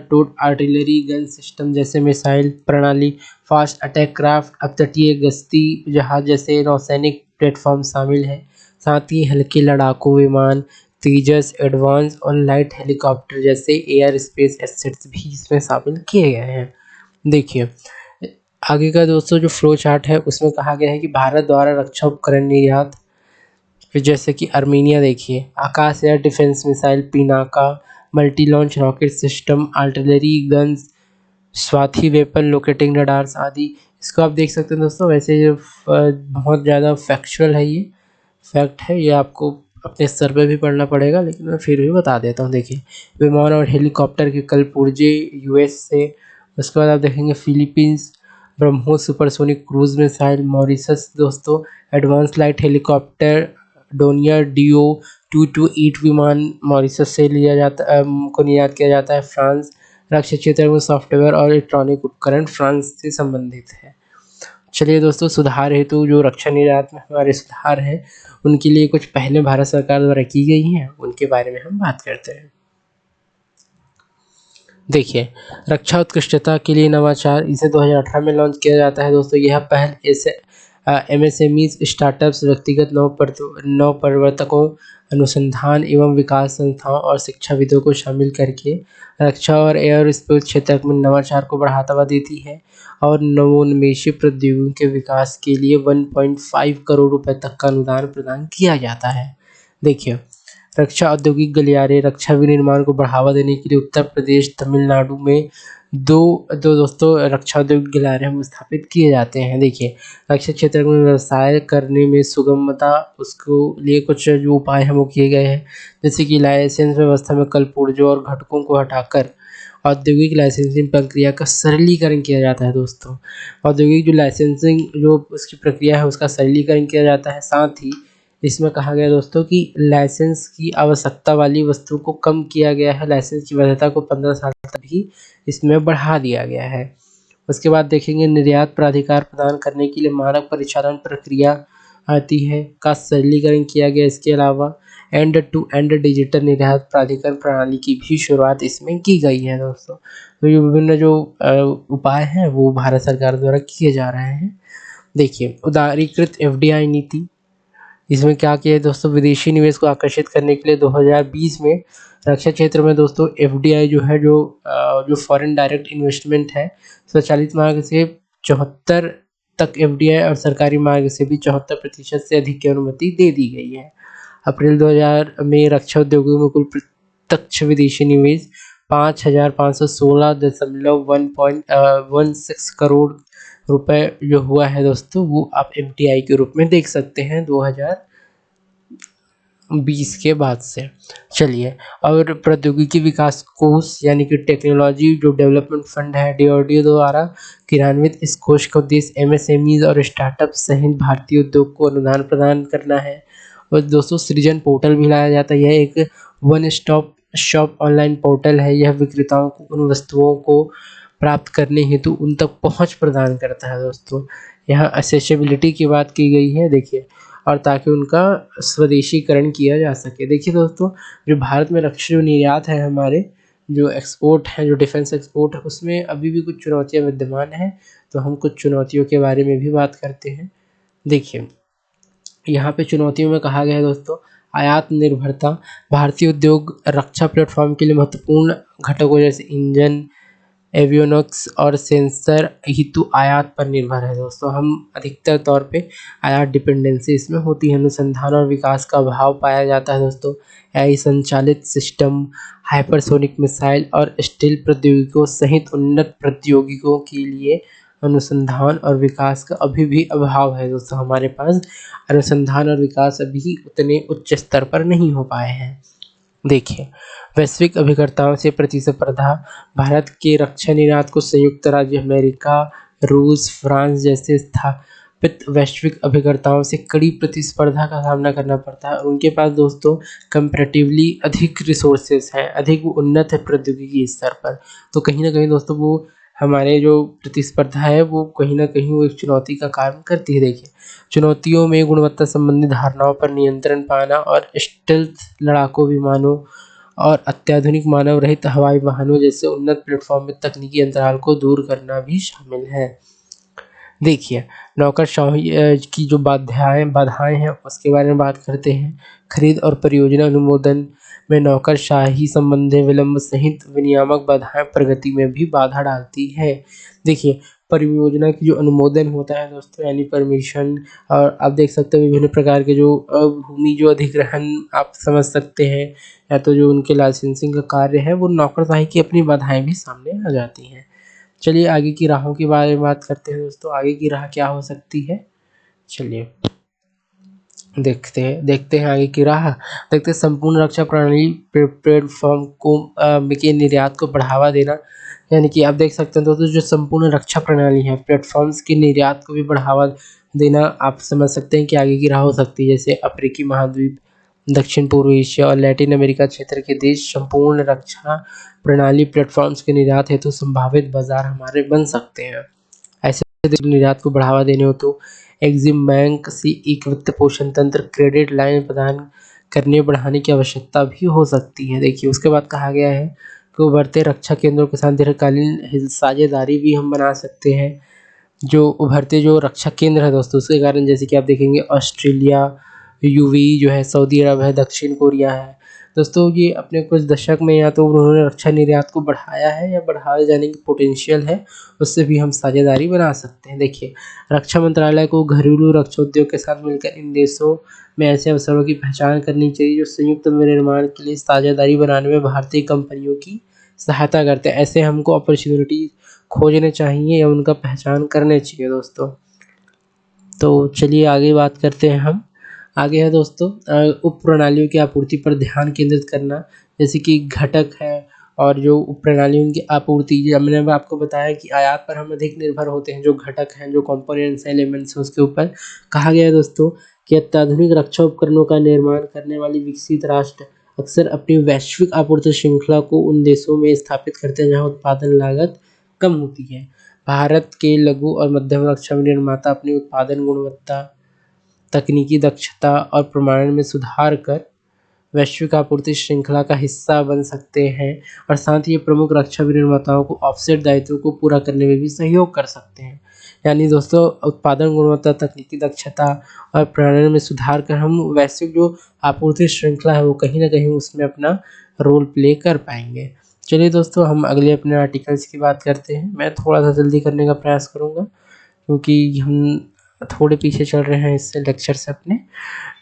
towed artillery gun system जैसे मिसाइल प्रणाली, फास्ट अटैक क्राफ्ट, अपतटीय गश्ती जहाज जैसे नौसैनिक प्लेटफॉर्म शामिल हैं। साथ ही हल्के लड़ाकू विमान, तेजस, एडवांस और लाइट हेलीकॉप्टर जैसे एयर स्पेस एसेट्स भी इसमें शामिल किए गए हैं। देखिए आगे का दोस्तों जो फ्लो चार्ट है उसमें कहा गया है कि भारत द्वारा रक्षा उपकरण निर्यात, फिर जैसे कि आर्मीनिया देखिए, Akash air defence missile Pinaka, multi launch rocket system, artillery guns, Swathi weapon locating radars आदि। इसको आप देख सकते हैं दोस्तों। वैसे ये बहुत ज़्यादा फैक्चुअल है, ये फैक्ट है, ये आपको अपने स्तर पे भी पढ़ना पड़ेगा, लेकिन मैं फिर भी बता देता हूँ। देखिए विमान और हेलीकॉप्टर के कल पुर्जे यूएस से। उसके बाद आप देखेंगे Philippines, BrahMos supersonic cruise missile, Mauritius दोस्तों advance light helicopter Dornier DO 228 विमान मॉरिशस से लिया जाता को निर्यात किया जाता है। फ्रांस, रक्षा क्षेत्र में सॉफ्टवेयर और इलेक्ट्रॉनिक उपकरण फ्रांस से संबंधित है। चलिए दोस्तों, सुधार हेतु जो रक्षा निर्यात में हमारे सुधार हैं उनके लिए कुछ पहले भारत सरकार द्वारा की गई हैं, उनके बारे में हम बात करते हैं। देखिए रक्षा उत्कृष्टता के लिए नवाचार, इसे 2018 में लॉन्च किया जाता है दोस्तों। यह पहल इसे MSMEs, स्टार्टअप्स, व्यक्तिगत नवप्रवर्तकों, अनुसंधान एवं विकास संस्थाओं और शिक्षाविदों को शामिल करके रक्षा और एयरोस्पेस क्षेत्र में नवाचार को बढ़ावा देती है और नवोन्मेषी प्रौद्योगिकी के विकास के लिए 1.5 करोड़ रुपए तक का अनुदान प्रदान किया जाता है। देखिए रक्षा औद्योगिक गलियारे, रक्षा विनिर्माण को बढ़ावा देने के लिए उत्तर प्रदेश, तमिलनाडु में दो दोस्तों रक्षा औद्योगिक गलियारे हम स्थापित किए जाते हैं। देखिए रक्षा क्षेत्र में व्यवसाय करने में सुगमता, उसको लिए कुछ जो उपाय हम वो किए गए हैं, जैसे कि लाइसेंस व्यवस्था में कलपुर्जों और घटकों को हटाकर औद्योगिक लाइसेंसिंग प्रक्रिया का सरलीकरण किया जाता है दोस्तों। औद्योगिक जो लाइसेंसिंग जो उसकी प्रक्रिया है उसका सरलीकरण किया जाता है। साथ ही इसमें कहा गया दोस्तों कि लाइसेंस की आवश्यकता वाली वस्तु को कम किया गया है, लाइसेंस की वैधता को 15 साल तक भी इसमें बढ़ा दिया गया है। उसके बाद देखेंगे निर्यात प्राधिकार प्रदान करने के लिए मानक परिचालन प्रक्रिया आती है का सरलीकरण किया गया। इसके अलावा एंड टू एंड डिजिटल निर्यात प्राधिकरण प्रणाली की भी शुरुआत इसमें की गई है दोस्तों। तो ये विभिन्न जो उपाय हैं वो भारत सरकार द्वारा किए जा रहे हैं। देखिए उदारीकृत FDI नीति, इसमें क्या किया है दोस्तों, विदेशी निवेश को आकर्षित करने के लिए 2020 में रक्षा क्षेत्र में दोस्तों FDI जो है जो फॉरेन डायरेक्ट इन्वेस्टमेंट है, स्वचालित मार्ग से 74 तक FDI और सरकारी मार्ग से भी 74% से अधिक की अनुमति दे दी गई है। अप्रैल 2000 में रक्षा उद्योगों में कुल प्रत्यक्ष विदेशी निवेश 5,516.16 करोड़ रुपए जो हुआ है दोस्तों, वो आप FDI के रूप में देख सकते हैं 2020 के बाद से। चलिए और प्रौद्योगिकी विकास कोष यानी कि टेक्नोलॉजी जो डेवलपमेंट फंड है DoD द्वारा क्रियान्वित, इस कोष का उद्देश्य MSMEs और स्टार्टअप सहित भारतीय उद्योग को अनुदान प्रदान करना है। और दोस्तों सृजन पोर्टल भी लाया जाता है। यह एक one stop shop online portal है। यह विक्रेताओं को उन वस्तुओं को प्राप्त करने हेतु उन तक पहुंच प्रदान करता है दोस्तों। यहाँ एक्सेसिबिलिटी की बात की गई है देखिए, और ताकि उनका स्वदेशीकरण किया जा सके। देखिए दोस्तों जो भारत में रक्षा निर्यात है, हमारे जो एक्सपोर्ट है, जो डिफेंस एक्सपोर्ट है, उसमें अभी भी कुछ चुनौतियाँ विद्यमान हैं। तो हम कुछ चुनौतियों के बारे में भी बात करते हैं। देखिए यहाँ पे चुनौतियों में कहा गया है दोस्तों, आयात निर्भरता, भारतीय उद्योग रक्षा प्लेटफॉर्म के लिए महत्वपूर्ण घटकों जैसे इंजन, एवियोनिक्स और सेंसर हेतु आयात पर निर्भर है दोस्तों। हम अधिकतर तौर पे आयात डिपेंडेंसी इसमें होती है। अनुसंधान और विकास का अभाव पाया जाता है दोस्तों। AI संचालित सिस्टम, हाइपरसोनिक मिसाइल और स्टील प्रौद्योगिकियों सहित उन्नत प्रौद्योगिकियों के लिए अनुसंधान और विकास का अभी भी अभाव है दोस्तों। हमारे पास अनुसंधान और विकास अभी उतने उच्च स्तर पर नहीं हो पाए हैं। देखिए वैश्विक अभिकर्ताओं से प्रतिस्पर्धा, भारत के रक्षा निर्यात को संयुक्त राज्य अमेरिका, रूस, फ्रांस जैसे स्थापित वैश्विक अभिकर्ताओं से कड़ी प्रतिस्पर्धा का सामना करना पड़ता है। उनके पास दोस्तों कंपैरेटिवली अधिक रिसोर्सेज हैं, अधिक उन्नत है प्रौद्योगिकी स्तर पर। तो कहीं ना कहीं दोस्तों वो हमारे जो प्रतिस्पर्धा है वो कहीं न कहीं वो एक चुनौती का कारण करती है। देखिए, चुनौतियों में गुणवत्ता संबंधी धारणाओं पर नियंत्रण पाना और स्टेल्थ लड़ाकू विमानों और अत्याधुनिक मानव रहित हवाई वाहनों जैसे उन्नत प्लेटफ़ॉर्म में तकनीकी अंतराल को दूर करना भी शामिल है। देखिए, नौकरशाही की जो बाधाएँ हैं उसके बारे में बात करते हैं। खरीद और परियोजना अनुमोदन में नौकरशाही संबंधी विलंब सहित विनियामक बाधाएँ प्रगति में भी बाधा डालती है। देखिए, परियोजना की जो अनुमोदन होता है दोस्तों यानी परमिशन, और आप देख सकते हो विभिन्न प्रकार के जो भूमि जो अधिग्रहण आप समझ सकते हैं, या तो जो उनके लाइसेंसिंग का कार्य है वो नौकरशाही की अपनी बाधाएँ भी सामने आ जाती हैं। चलिए आगे की राहों के बारे में बात करते हैं दोस्तों, आगे की राह क्या हो सकती है? चलिए देखते हैं आगे की राह। देखते हैं संपूर्ण रक्षा प्रणाली प्लेटफ़ॉर्म को के निर्यात को बढ़ावा देना, यानी कि आप देख सकते हैं दोस्तों जो संपूर्ण रक्षा प्रणाली है, प्लेटफ़ॉर्म्स के निर्यात को भी बढ़ावा देना आप समझ सकते हैं कि आगे की राह हो सकती है। जैसे अफ्रीकी महाद्वीप, दक्षिण पूर्व एशिया और लैटिन अमेरिका क्षेत्र के देश संपूर्ण रक्षा प्रणाली प्लेटफ़ॉर्म्स के निर्यात हेतु संभावित बाज़ार हमारे बन सकते हैं। ऐसे देश निर्यात को बढ़ावा देने हेतु एक्सिम बैंक से एक वित्त पोषण तंत्र, क्रेडिट लाइन प्रदान करने बढ़ाने की आवश्यकता भी हो सकती है। देखिए उसके बाद कहा गया है कि उभरते रक्षा केंद्रों के साथ दीर्घकालीन साझेदारी भी हम बना सकते हैं। जो उभरते जो रक्षा केंद्र है दोस्तों उसके कारण जैसे कि आप देखेंगे ऑस्ट्रेलिया, यूएई जो है, सऊदी अरब है, दक्षिण कोरिया है। दोस्तों ये अपने कुछ दशक में या तो उन्होंने रक्षा निर्यात को बढ़ाया है या बढ़ाए जाने की पोटेंशियल है, उससे भी हम साझेदारी बना सकते हैं। देखिए, रक्षा मंत्रालय को घरेलू रक्षा उद्योग के साथ मिलकर इन देशों में ऐसे अवसरों की पहचान करनी चाहिए जो संयुक्त विनिर्माण के लिए साझेदारी बनाने में भारतीय कंपनियों की सहायता करते हैं। ऐसे हमको अपॉर्चुनिटी खोजने चाहिए या उनका पहचान करने चाहिए दोस्तों। तो चलिए आगे बात करते हैं हम। आगे है दोस्तों उप प्रणालियों की आपूर्ति पर ध्यान केंद्रित करना, जैसे कि घटक है और जो उप प्रणालियों की आपूर्ति, मैंने आपको बताया कि आयात पर हम अधिक निर्भर होते हैं। जो घटक हैं, जो कंपोनेंट्स एलिमेंट्स हैं उसके ऊपर कहा गया है दोस्तों कि अत्याधुनिक रक्षा उपकरणों का निर्माण करने वाली विकसित राष्ट्र अक्सर अपनी वैश्विक आपूर्ति श्रृंखला को उन देशों में स्थापित करते हैं जहाँ उत्पादन लागत कम होती है। भारत के लघु और मध्यम रक्षा निर्माता अपनी उत्पादन गुणवत्ता, तकनीकी दक्षता और प्रमाणन में सुधार कर वैश्विक आपूर्ति श्रृंखला का हिस्सा बन सकते हैं और साथ ही प्रमुख रक्षा विनिर्माताओं को ऑफसेट दायित्वों को पूरा करने में भी सहयोग कर सकते हैं। यानी दोस्तों उत्पादन गुणवत्ता, तकनीकी दक्षता और प्रमाणन में सुधार कर हम वैश्विक जो आपूर्ति श्रृंखला है वो कहीं न कहीं उसमें अपना रोल प्ले कर पाएंगे। चलिए दोस्तों हम अगले अपने आर्टिकल्स की बात करते हैं। मैं थोड़ा सा जल्दी करने का प्रयास करूँगा क्योंकि हम थोड़े पीछे चल रहे हैं इससे लेक्चर से अपने।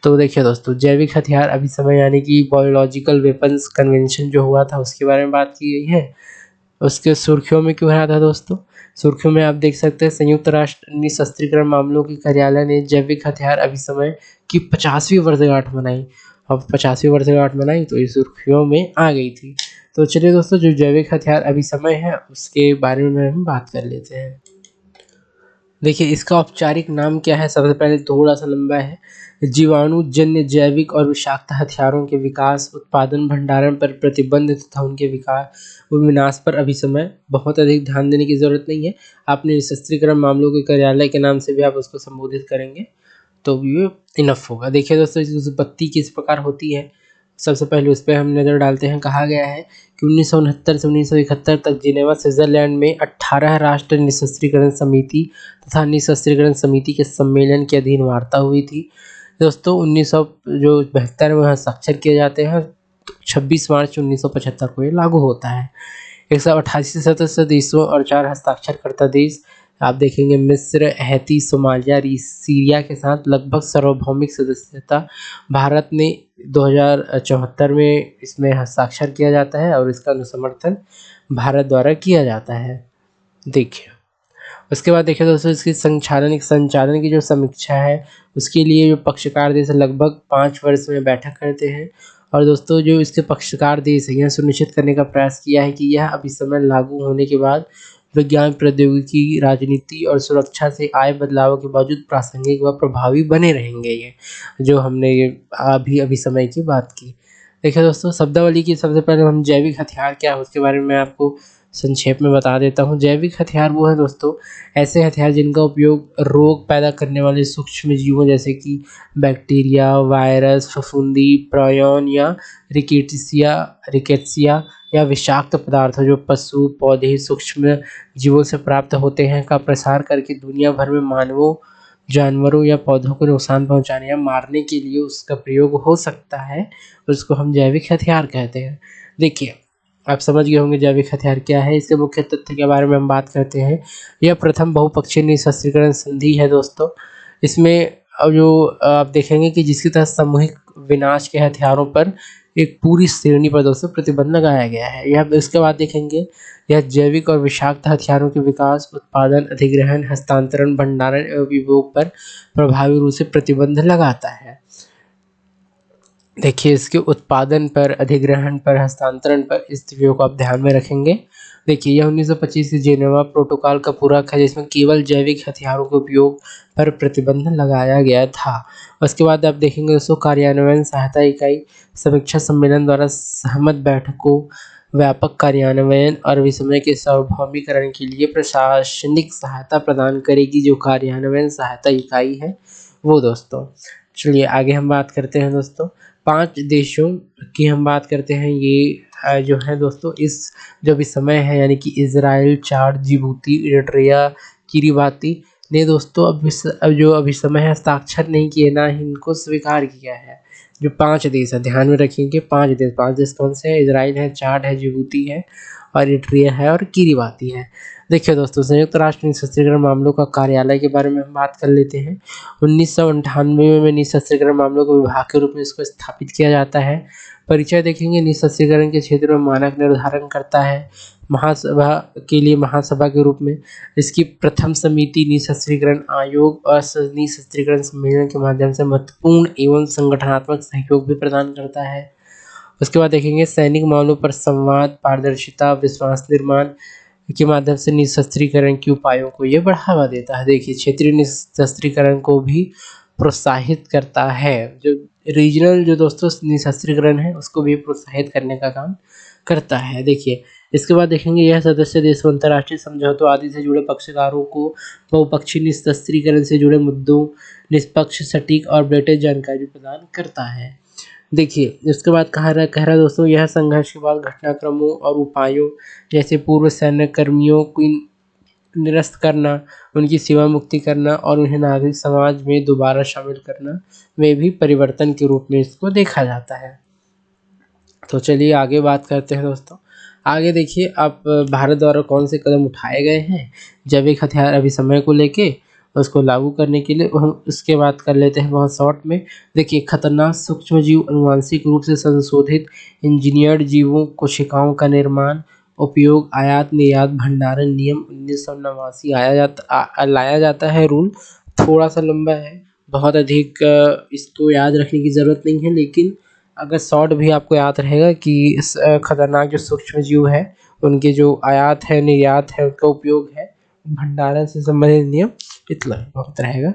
तो देखिए दोस्तों जैविक हथियार अभिसमय यानी कि बायोलॉजिकल वेपन्स कन्वेंशन जो हुआ था उसके बारे में बात की गई है। उसके सुर्खियों में क्यों रहा था दोस्तों? सुर्खियों में आप देख सकते हैं संयुक्त राष्ट्र निशस्त्रीकरण मामलों के कार्यालय ने जैविक हथियार अभिसमय की 50वीं वर्षगांठ मनाई। अब 50वीं वर्षगांठ मनाई तो ये सुर्खियों में आ गई थी। तो चलिए दोस्तों जो जैविक हथियार अभिसमय है उसके बारे में हम बात कर लेते हैं। देखिए इसका औपचारिक नाम क्या है? सबसे पहले थोड़ा सा लंबा है। जीवाणु जन्य जैविक और विषाक्त हथियारों के विकास, उत्पादन, भंडारण पर प्रतिबंध तथा उनके विनाश पर अभिसमय। बहुत अधिक ध्यान देने की जरूरत नहीं है, आपने निशस्त्रीकरण मामलों के कार्यालय के नाम से भी आप उसको संबोधित करेंगे तो ये इनफ होगा। देखिए दोस्तों इसकी उत्पत्ति किस प्रकार होती है, सबसे पहले उस पर हम नज़र डालते हैं। कहा गया है कि 1969 से 1971 तक जिनेवा स्विट्जरलैंड में 18 राष्ट्र निशस्त्रीकरण समिति तथा निशस्त्रीकरण समिति के सम्मेलन के अधीन वार्ता हुई थी। दोस्तों 1972 में हस्ताक्षर किए जाते हैं, 26 मार्च 1975 को ये लागू होता है। 188 सदस्य देशों और 4 हस्ताक्षरकर्ता देश आप देखेंगे मिस्र, हैती, सोमालिया, सीरिया के साथ लगभग सार्वभौमिक सदस्यता। भारत ने 2074 में इसमें हस्ताक्षर किया जाता है और इसका अनुसमर्थन भारत द्वारा किया जाता है। देखिए उसके बाद देखिए दोस्तों इसकी संचालन की जो समीक्षा है उसके लिए जो पक्षकार देश लगभग 5 वर्ष में बैठक करते हैं। और दोस्तों जो इसके पक्षकार देश है यह सुनिश्चित करने का प्रयास किया है कि यह अभिसमय लागू होने के बाद विज्ञान, प्रौद्योगिकी, राजनीति और सुरक्षा से आए बदलावों के बावजूद प्रासंगिक व प्रभावी बने रहेंगे। ये जो हमने ये अभिसमय की बात की। देखिए दोस्तों शब्दावली की सबसे पहले हम जैविक हथियार क्या है उसके बारे में आपको संक्षेप में बता देता हूँ। जैविक हथियार वो हैं दोस्तों ऐसे हथियार जिनका उपयोग रोग पैदा करने वाले सूक्ष्म जीवों जैसे कि बैक्टीरिया, वायरस, फफूंदी, प्रायोन या रिकेट्सिया या विषाक्त पदार्थ जो पशु, पौधे, सूक्ष्म जीवों से प्राप्त होते हैं का प्रसार करके दुनिया भर में मानवों, जानवरों या पौधों को नुकसान पहुंचाने या मारने के लिए उसका प्रयोग हो सकता है, उसको हम जैविक हथियार कहते हैं। देखिए, आप समझ गए होंगे जैविक हथियार क्या है। इसके मुख्य तथ्य के बारे में हम बात करते हैं। यह प्रथम बहुपक्षीय निशस्त्रीकरण संधि है दोस्तों। इसमें जो आप देखेंगे कि जिसके तहत सामूहिक विनाश के हथियारों पर एक पूरी श्रेणी पर दोस्तों प्रतिबंध लगाया गया है। यह इसके बाद देखेंगे यह जैविक और विषाक्त हथियारों के विकास, उत्पादन, अधिग्रहण, हस्तांतरण, भंडारण एवं उपयोग पर प्रभावी रूप से प्रतिबंध लगाता है। देखिए, इसके उत्पादन पर, अधिग्रहण पर, हस्तांतरण पर इस चीज़ों को आप ध्यान में रखेंगे। देखिए, यह 1925 के जेनेवा प्रोटोकॉल का पूरक है जिसमें केवल जैविक हथियारों के उपयोग पर प्रतिबंध लगाया गया था। उसके बाद आप देखेंगे दोस्तों कार्यान्वयन सहायता इकाई समीक्षा सम्मेलन द्वारा सहमत बैठकों, व्यापक कार्यान्वयन और विस्मय के सार्वभौमिकरण के लिए प्रशासनिक सहायता प्रदान करेगी जो कार्यान्वयन सहायता इकाई है वो दोस्तों। चलिए आगे हम बात करते हैं दोस्तों। 5 देशों की हम बात करते हैं। ये जो है दोस्तों इस जो भी समय है यानी कि इज़राइल, चाड, जिबूती, इरिट्रिया, किरिबाती ने दोस्तों अब जो अभी समय है हस्ताक्षर नहीं किए, ना ही इनको स्वीकार किया है। जो 5 देश है ध्यान में रखेंगे, 5 देश कौन से हैं? इज़राइल है, चाड है, जिबूती है और इरिट्रिया है और किरिबाती है। देखिए दोस्तों, संयुक्त राष्ट्र निशस्त्रीकरण मामलों का कार्यालय के बारे में हम बात कर लेते हैं। 1998 में निशस्त्रीकरण मामलों के विभाग के रूप में इसको स्थापित किया जाता है। परिचय देखेंगे, निशस्त्रीकरण के क्षेत्र में मानक निर्धारण करता है। महासभा के लिए महासभा के रूप में इसकी प्रथम समिति निशस्त्रीकरण आयोग और निशस्त्रीकरण सम्मेलन के माध्यम से महत्वपूर्ण एवं संगठनात्मक सहयोग भी प्रदान करता है। उसके बाद देखेंगे सैनिक मामलों पर संवाद, पारदर्शिता, विश्वास निर्माण के माध्यम से निशस्त्रीकरण के उपायों को ये बढ़ावा देता है। देखिए, क्षेत्रीय निशस्त्रीकरण को भी प्रोत्साहित करता है। जो रीजनल जो दोस्तों निशस्त्रीकरण है उसको भी प्रोत्साहित करने का काम करता है। देखिए, इसके बाद देखेंगे यह सदस्य देश अंतर्राष्ट्रीय समझौतों आदि से जुड़े पक्षकारों को बहुपक्षीय निशस्त्रीकरण से जुड़े मुद्दों, निष्पक्ष, सटीक और अपडेटेड जानकारी प्रदान करता है। देखिए, इसके बाद कह रहा दोस्तों यह संघर्ष के बाद घटनाक्रमों और उपायों जैसे पूर्व सैन्य कर्मियों को निरस्त करना, उनकी सेवा मुक्ति करना और उन्हें नागरिक समाज में दोबारा शामिल करना में भी परिवर्तन के रूप में इसको देखा जाता है। तो चलिए आगे बात करते हैं दोस्तों। आगे देखिए, आप भारत द्वारा कौन से कदम उठाए गए हैं जैविक हथियार अभी समय को लेके उसको लागू करने के लिए, हम उसके बात कर लेते हैं बहुत शॉर्ट में। देखिए, खतरनाक सूक्ष्म जीव अनुवांशिक रूप से संशोधित इंजीनियर्ड जीवों कोशिकाओं का निर्माण, उपयोग, आयात निर्यात, भंडारण नियम 1989 लाया जाता है। रूल थोड़ा सा लंबा है, बहुत अधिक इसको याद रखने की ज़रूरत नहीं है, लेकिन अगर शॉर्ट भी आपको याद रहेगा कि इस खतरनाक जो सूक्ष्म जीव है उनके जो आयात है, निर्यात है, उनका उपयोग है, भंडारण से संबंधित नियम, इतना बहुत रहेगा।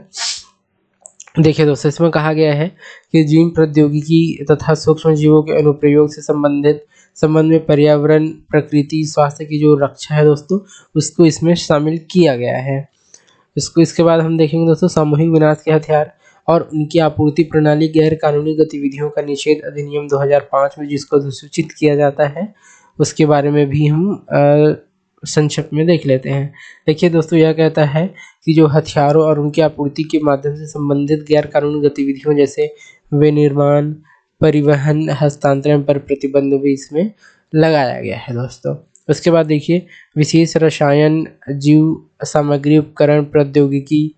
देखिए दोस्तों, इसमें कहा गया है कि जीन प्रौद्योगिकी तथा सूक्ष्म जीवों के अनुप्रयोग से संबंध में पर्यावरण, प्रकृति, स्वास्थ्य की जो रक्षा है दोस्तों उसको इसमें शामिल किया गया है। इसके बाद हम देखेंगे दोस्तों सामूहिक विनाश के हथियार और उनकी आपूर्ति प्रणाली, गैर कानूनी गतिविधियों का निषेध अधिनियम 2005 में जिसको अधिसूचित किया जाता है उसके बारे में भी हम संक्षिप्त में देख लेते हैं। देखिए दोस्तों, यह कहता है कि जो हथियारों और उनकी आपूर्ति के माध्यम से संबंधित गैर कानूनी गतिविधियों जैसे विनिर्माण, परिवहन, हस्तांतरण पर प्रतिबंध भी इसमें लगाया गया है दोस्तों। उसके बाद देखिए, विशेष रसायन, जीव सामग्री, उपकरण, प्रौद्योगिकी,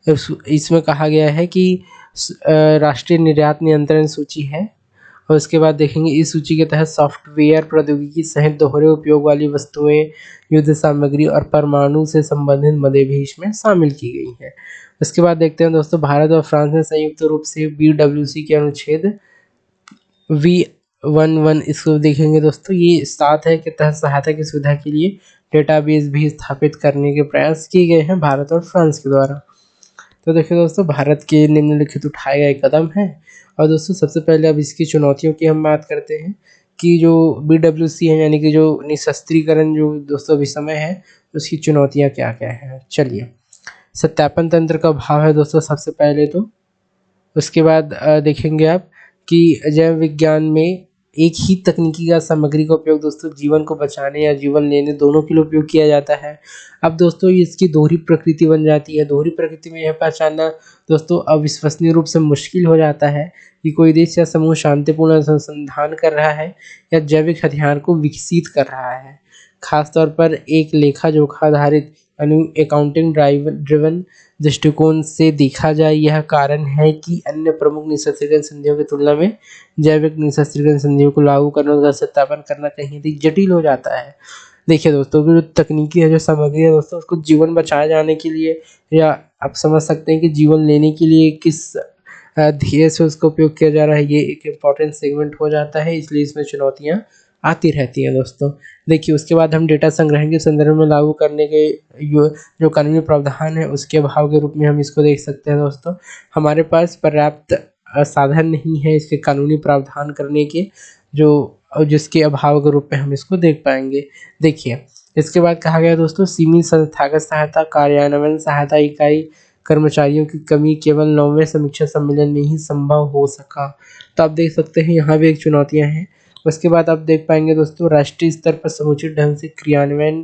इसमें कहा गया है कि राष्ट्रीय निर्यात नियंत्रण सूची है। और उसके बाद देखेंगे इस सूची के तहत सॉफ्टवेयर, प्रौद्योगिकी सहित दोहरे उपयोग वाली वस्तुएं, युद्ध सामग्री और परमाणु से संबंधित मदें भी इसमें शामिल की गई हैं। उसके बाद देखते हैं दोस्तों, भारत और फ्रांस ने संयुक्त रूप से BWC के अनुच्छेद V11 इसको देखेंगे दोस्तों, ये 7 है के तहत सहायता की सुविधा के लिए डेटाबेस भी स्थापित करने के प्रयास किए गए हैं भारत और फ्रांस के द्वारा। तो देखिए दोस्तों, भारत के निम्नलिखित उठाए गए कदम हैं। और दोस्तों सबसे पहले अब इसकी चुनौतियों की हम बात करते हैं की जो BWC है यानी कि जो निशस्त्रीकरण जो दोस्तों अभी समय है उसकी चुनौतियाँ क्या-क्या हैं। चलिए, सत्यापन तंत्र का अभाव है दोस्तों सबसे पहले तो। उसके बाद देखेंगे आप कि जैव विज्ञान में एक ही तकनीकी या सामग्री का उपयोग दोस्तों जीवन को बचाने या जीवन लेने दोनों के लिए उपयोग किया जाता है। अब दोस्तों इसकी दोहरी प्रकृति बन जाती है। दोहरी प्रकृति में यह पहचानना दोस्तों अविश्वसनीय रूप से मुश्किल हो जाता है कि कोई देश या समूह शांतिपूर्ण अनुसंधान कर रहा है या जैविक हथियार को विकसित कर रहा है। खासतौर पर एक लेखा-जोखा आधारित यानी अकाउंटिंग ड्रिवन दृष्टिकोण से देखा जाए, यह कारण है कि अन्य प्रमुख निशस्त्रीकरण संधियों की तुलना में जैविक निशस्त्रीकरण संधियों को लागू करना और सत्यापन करना कहीं अधिक जटिल हो जाता है। देखिए दोस्तों, जो तकनीकी है, जो सामग्री है दोस्तों, उसको जीवन बचाए जाने के लिए या आप समझ सकते हैं कि जीवन लेने के लिए किस ध्येय से उसका उपयोग किया जा रहा है, ये एक इम्पॉर्टेंट सेगमेंट हो जाता है, इसलिए इसमें चुनौतियाँ आती रहती हैं दोस्तों। देखिए, उसके बाद हम डेटा संग्रहण के संदर्भ में लागू करने के जो कानूनी प्रावधान है उसके अभाव के रूप में हम इसको देख सकते हैं दोस्तों। हमारे पास पर्याप्त साधन नहीं है इसके कानूनी प्रावधान करने के, जिसके अभाव के रूप में हम इसको देख पाएंगे। देखिए, इसके बाद कहा गया दोस्तों, सीमित संस्थागत सहायता कार्यान्वयन सहायता इकाई कर्मचारियों की कमी केवल 9वें समीक्षा सम्मेलन में ही संभव हो सका। तो आप देख सकते हैं यहाँ भी एक चुनौतियाँ हैं। उसके बाद आप देख पाएंगे दोस्तों, राष्ट्रीय स्तर पर समुचित ढंग से क्रियान्वयन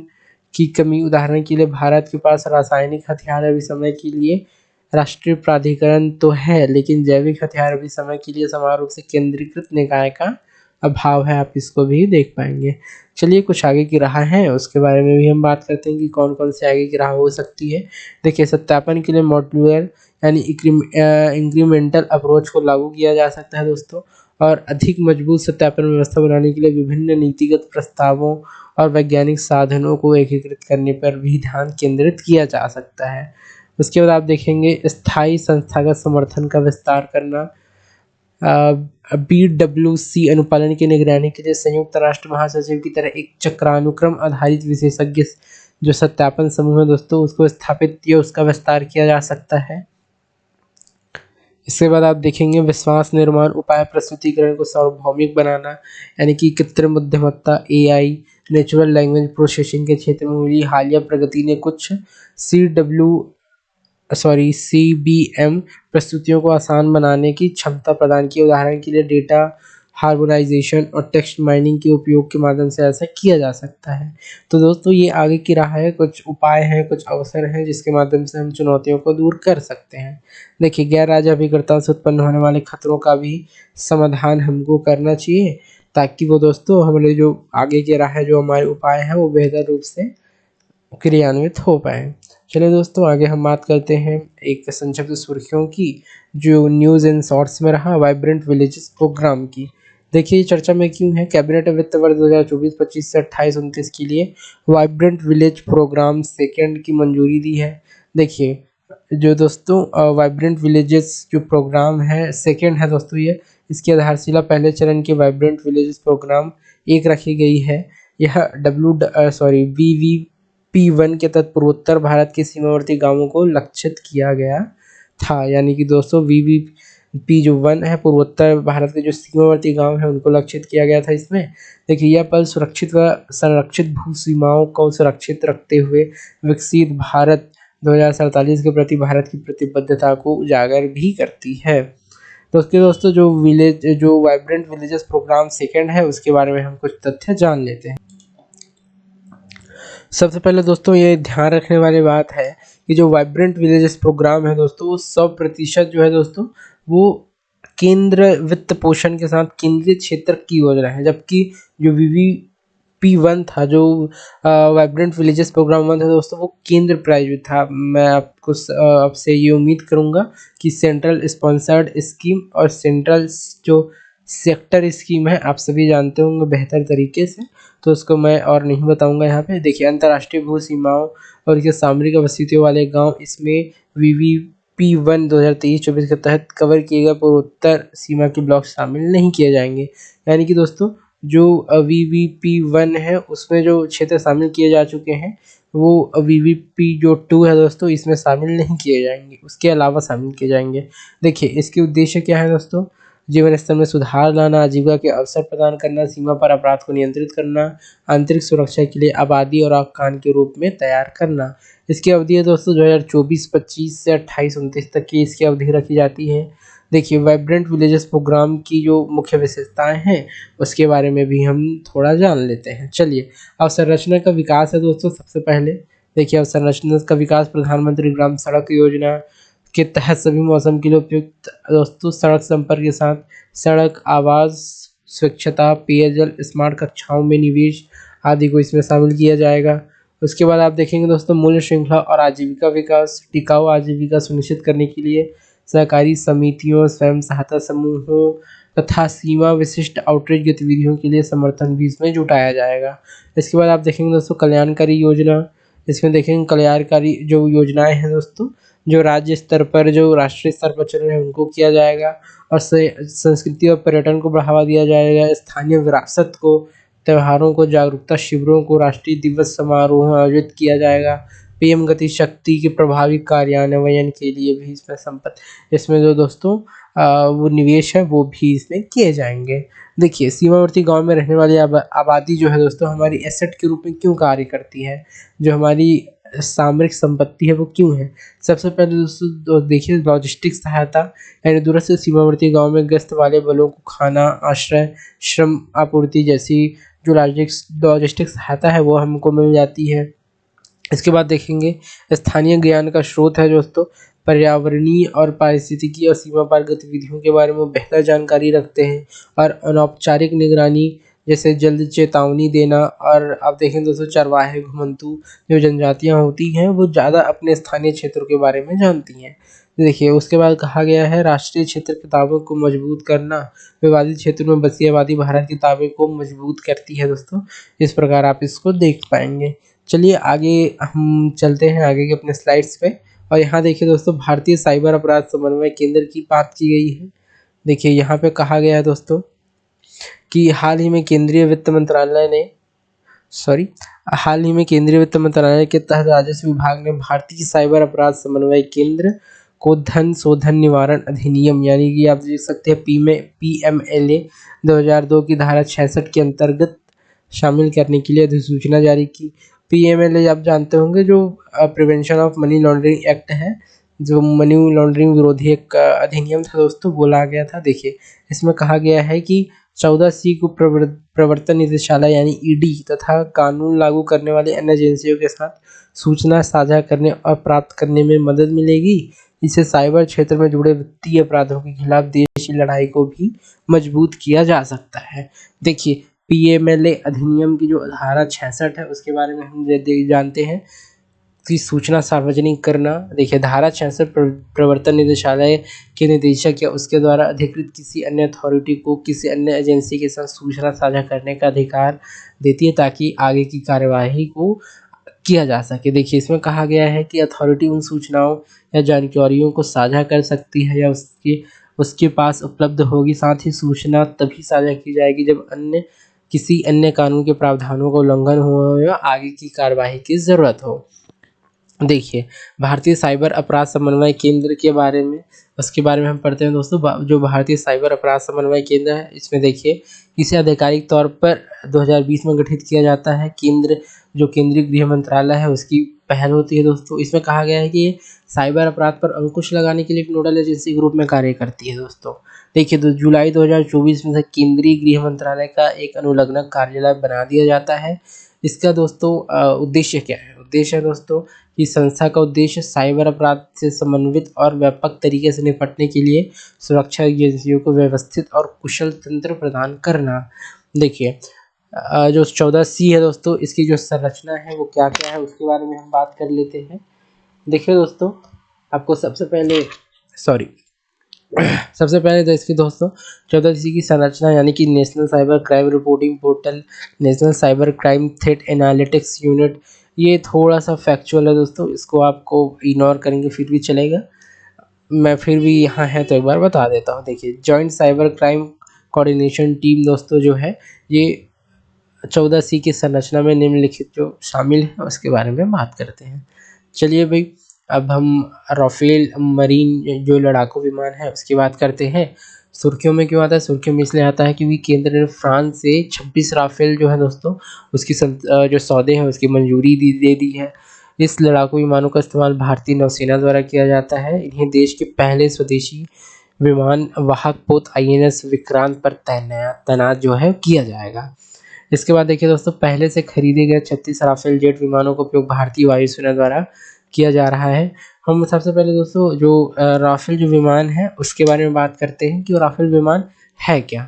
की कमी। उदाहरण के लिए भारत के पास रासायनिक हथियार अभी समय के लिए राष्ट्रीय प्राधिकरण तो है, लेकिन जैविक हथियार अभी समय के लिए समान रूप से केंद्रीकृत निकाय का अभाव है। आप इसको भी देख पाएंगे। चलिए, कुछ आगे की राह है उसके बारे में भी हम बात करते हैं कि कौन कौन से आगे की राह हो सकती है। देखिए, सत्यापन के लिए मॉड्यूलर यानी इंक्रीमेंटल अप्रोच को लागू किया जा सकता है दोस्तों, और अधिक मजबूत सत्यापन व्यवस्था बनाने के लिए विभिन्न नीतिगत प्रस्तावों और वैज्ञानिक साधनों को एकीकृत करने पर भी ध्यान केंद्रित किया जा सकता है। उसके बाद आप देखेंगे स्थायी संस्थागत समर्थन का विस्तार करना। BWC अनुपालन की निगरानी के लिए संयुक्त राष्ट्र महासचिव की तरह एक चक्रानुक्रम आधारित विशेषज्ञ जो सत्यापन समूह है दोस्तों, उसको स्थापित या उसका विस्तार किया जा सकता है। इसके बाद आप देखेंगे विश्वास निर्माण उपाय प्रस्तुतिकरण को सार्वभौमिक बनाना, यानी कि कृत्रिम बुद्धिमत्ता AI नेचुरल लैंग्वेज प्रोसेसिंग के क्षेत्र में मिली हालिया प्रगति ने कुछ CBM प्रस्तुतियों को आसान बनाने की क्षमता प्रदान की। उदाहरण के लिए डेटा हार्मोनाइजेशन और टेक्स्ट माइनिंग के उपयोग के माध्यम से ऐसा किया जा सकता है। तो दोस्तों, ये आगे की राह है, कुछ उपाय हैं, कुछ अवसर हैं जिसके माध्यम से हम चुनौतियों को दूर कर सकते हैं। देखिए, गैर राज्य अभिकर्ताओं से उत्पन्न होने वाले खतरों का भी समाधान हमको करना चाहिए, ताकि वो दोस्तों हमारे जो आगे की राह है, जो हमारे उपाय हैं, वो बेहतर रूप से क्रियान्वित हो पाए। चलिए दोस्तों, आगे हम बात करते हैं एक संक्षिप्त सुर्खियों की जो न्यूज़ एंड शॉर्ट्स में रहा, वाइब्रेंट विलेजेस प्रोग्राम की। देखिए, चर्चा में क्यों है। कैबिनेट वित्त वर्ष 2024-25 से 28-29 के लिए वाइब्रेंट विलेज प्रोग्राम सेकेंड की मंजूरी दी है। देखिए, जो दोस्तों वाइब्रेंट विलेजेस जो प्रोग्राम है सेकेंड है दोस्तों, ये इसकी आधारशिला पहले चरण के वाइब्रेंट विलेजेस प्रोग्राम 1 रखी गई है। यह VVP1 के तहत पूर्वोत्तर भारत के सीमावर्ती गांवों को लक्षित किया गया था। यानी कि दोस्तों VVP जो 1 है, पूर्वोत्तर भारत के जो सीमावर्ती गांव है उनको लक्षित किया गया था इसमें। देखिए, यह पल सुरक्षित व संरक्षित भू सीमाओं को सुरक्षित रखते हुए विकसित भारत 2047 के प्रति भारत की प्रतिबद्धता को उजागर भी करती है। तो उसके दोस्तों जो वाइब्रेंट विलेजेस प्रोग्राम सेकेंड है उसके बारे में हम कुछ तथ्य जान लेते हैं। सबसे पहले दोस्तों, ये ध्यान रखने वाली बात है कि जो वाइब्रेंट विलेजेस प्रोग्राम है दोस्तों, वो 100% जो है दोस्तों, वो केंद्र वित्त पोषण के साथ केंद्रीय क्षेत्र की योजना है, जबकि जो VVP1 था, जो वाइब्रेंट विलेजेस प्रोग्राम 1 था दोस्तों, वो केंद्र प्रायोजित था। मैं आपसे ये उम्मीद करूँगा कि सेंट्रल स्पॉन्सर्ड स्कीम और सेंट्रल जो सेक्टर स्कीम है आप सभी जानते होंगे बेहतर तरीके से, तो उसको मैं और नहीं बताऊंगा यहाँ पे। देखिए, अंतर्राष्ट्रीय भू सीमाओं और इसके सामरिक अवस्थितियों वाले गांव इसमें VVP1 2023-24 के तहत कवर किए गए पूर्वोत्तर सीमा के ब्लॉक शामिल नहीं किए जाएंगे। यानी कि दोस्तों, जो VVP1 है उसमें जो क्षेत्र शामिल किए जा चुके हैं, वो VVP जो 2 है दोस्तों, इसमें शामिल नहीं किए जाएंगे, उसके अलावा शामिल किए जाएंगे। देखिए, इसके उद्देश्य क्या है दोस्तों। जीवन स्तर में सुधार लाना, आजीविका के अवसर प्रदान करना, सीमा पर अपराध को नियंत्रित करना, आंतरिक सुरक्षा के लिए आबादी और आख्यान के रूप में तैयार करना। इसकी अवधि है दोस्तों 2024-25 से 28-29 तक की इसकी अवधि रखी जाती है। देखिए वाइब्रेंट विलेजेस प्रोग्राम की जो मुख्य विशेषताएं हैं उसके बारे में भी हम थोड़ा जान लेते हैं। चलिए, अवसंरचना का विकास है दोस्तों। सबसे पहले देखिए अवसंरचना का विकास प्रधानमंत्री ग्राम सड़क योजना के तहत सभी मौसम के लिए उपयुक्त दोस्तों सड़क संपर्क के साथ सड़क, आवास, स्वच्छता, पेयजल, स्मार्ट कक्षाओं में निवेश आदि को इसमें शामिल किया जाएगा। उसके बाद आप देखेंगे दोस्तों मूल्य श्रृंखला और आजीविका विकास, टिकाऊ आजीविका सुनिश्चित करने के लिए सहकारी समितियों, स्वयं सहायता समूहों तथा सीमा विशिष्ट आउटरीच गतिविधियों के लिए समर्थन भी इसमें जुटाया जाएगा। इसके बाद आप देखेंगे दोस्तों कल्याणकारी योजना। इसमें देखेंगे कल्याणकारी जो योजनाएं हैं दोस्तों, जो राज्य स्तर पर, जो राष्ट्रीय स्तर पर चल रहे हैं उनको किया जाएगा, और संस्कृति और पर्यटन को बढ़ावा दिया जाएगा, स्थानीय विरासत को, त्योहारों को, जागरूकता शिविरों को, राष्ट्रीय दिवस समारोह आयोजित किया जाएगा। पीएम गति शक्ति के प्रभावी कार्यान्वयन के लिए भी इसमें जो दोस्तों वो निवेश है वो भी इसमें किए जाएंगे। देखिए सीमावर्ती गांव में रहने वाली आबादी जो है दोस्तों हमारी एसेट के रूप में क्यों कार्य करती है, जो हमारी सामरिक संपत्ति है वो क्यों है। सबसे पहले दोस्तों देखिए लॉजिस्टिक सहायता, यानी दूरस्थ सीमावर्ती गांव में गश्त वाले बलों को खाना, आश्रय, श्रम आपूर्ति जैसी जो लॉजिस्टिक सहायता है वो हमको मिल जाती है। इसके बाद देखेंगे स्थानीय ज्ञान का स्रोत है दोस्तों, पर्यावरणीय और पारिस्थितिकी और सीमा पार गतिविधियों के बारे में बेहतर जानकारी रखते हैं, और अनौपचारिक निगरानी जैसे जल्द चेतावनी देना। और आप देखें दोस्तों चरवाहे, घुमंतू जो जनजातियां होती हैं वो ज़्यादा अपने स्थानीय क्षेत्रों के बारे में जानती हैं। देखिए उसके बाद कहा गया है राष्ट्रीय क्षेत्र किताबों को मजबूत करना, विवादित क्षेत्र में बसी आबादी भारत किताबें को मजबूत करती है दोस्तों। इस प्रकार आप इसको देख पाएंगे। चलिए आगे हम चलते हैं आगे के अपने स्लाइड्स पे, और यहाँ देखिए दोस्तों भारतीय साइबर अपराध समन्वय केंद्र की बात की गई है। देखिए यहाँ पे कहा गया है दोस्तों कि हाल ही में केंद्रीय वित्त मंत्रालय के तहत राजस्व विभाग ने भारतीय साइबर अपराध समन्वय केंद्र को धन शोधन निवारण अधिनियम यानी कि आप देख सकते हैं PMLA 2002 की धारा 66 के अंतर्गत शामिल करने के लिए अधिसूचना जारी की। PMLA आप जानते होंगे जो prevention of money laundering act है, जो मनी लॉन्ड्रिंग विरोधी एक अधिनियम था दोस्तों, बोला गया था। देखिए इसमें कहा गया है कि 14C को प्रवर्तन निदेशालय यानी ED तथा कानून लागू करने वाली अन्य एजेंसियों के साथ सूचना साझा करने और प्राप्त करने में मदद मिलेगी। इससे साइबर क्षेत्र में जुड़े वित्तीय अपराधों के खिलाफ देश की लड़ाई को भी मजबूत किया जा सकता है। देखिए PMLA अधिनियम की जो धारा 66 है उसके बारे में हम जानते हैं की सूचना सार्वजनिक करना। देखिए धारा 66 प्रवर्तन निदेशालय के निदेशक या उसके द्वारा अधिकृत किसी अन्य अथॉरिटी को किसी अन्य एजेंसी के साथ सूचना साझा करने का अधिकार देती है ताकि आगे की कार्यवाही को किया जा सके। देखिए इसमें कहा गया है कि अथॉरिटी उन सूचनाओं या जानकारियों को साझा कर सकती है या उसके पास उपलब्ध होगी। साथ ही सूचना तभी साझा की जाएगी जब किसी अन्य कानून के प्रावधानों का उल्लंघन हो या आगे की कार्यवाही की जरूरत हो। देखिए भारतीय साइबर अपराध समन्वय केंद्र के बारे में हम पढ़ते हैं दोस्तों। जो भारतीय साइबर अपराध समन्वय केंद्र है इसमें देखिए इसे आधिकारिक तौर पर 2020 में गठित किया जाता है। जो केंद्रीय गृह मंत्रालय है उसकी पहल होती है दोस्तों। इसमें कहा गया है कि ये साइबर अपराध पर अंकुश लगाने के लिए एक नोडल एजेंसी के रूप में कार्य करती है दोस्तों। देखिए तो जुलाई 2024 में से केंद्रीय गृह मंत्रालय का एक अनुलग्नक कार्यालय बना दिया जाता है। इसका दोस्तों उद्देश्य क्या है? उद्देश्य है दोस्तों कि संस्था का उद्देश्य साइबर अपराध से समन्वित और व्यापक तरीके से निपटने के लिए सुरक्षा एजेंसियों को व्यवस्थित और कुशल तंत्र प्रदान करना। देखिए जो 14C है दोस्तों इसकी जो संरचना है वो क्या क्या है उसके बारे में हम बात कर लेते हैं। देखिए दोस्तों आपको सबसे पहले तो इसकी दोस्तों 14C की संरचना यानी कि national cyber crime reporting portal, national cyber crime threat analytics unit, ये थोड़ा सा फैक्चुअल है दोस्तों, इसको आपको इग्नोर करेंगे फिर भी चलेगा। मैं फिर भी यहाँ है तो एक बार बता देता हूँ। देखिए joint cyber crime coordination team दोस्तों जो है ये 14C की संरचना में निम्नलिखित जो शामिल है उसके बारे में बात करते हैं। चलिए भाई अब हम राफेल मरीन जो लड़ाकू विमान है उसकी बात करते हैं। सुर्खियों में क्यों आता है? सुर्खियों में इसलिए आता है क्योंकि केंद्र ने फ्रांस से 26 राफेल जो है दोस्तों उसकी जो सौदे हैं उसकी मंजूरी दे दी है। इस लड़ाकू विमानों का इस्तेमाल भारतीय नौसेना द्वारा किया जाता है। इन्हें देश के पहले स्वदेशी विमान वाहक पोत INS विक्रांत पर तैनात जो है किया जाएगा। इसके बाद देखिए दोस्तों, पहले से खरीदे गए 36 राफेल जेट विमानों का उपयोग भारतीय वायुसेना द्वारा किया जा रहा है। हम सबसे पहले दोस्तों जो राफेल जो विमान है उसके बारे में बात करते हैं कि वो राफेल विमान है क्या।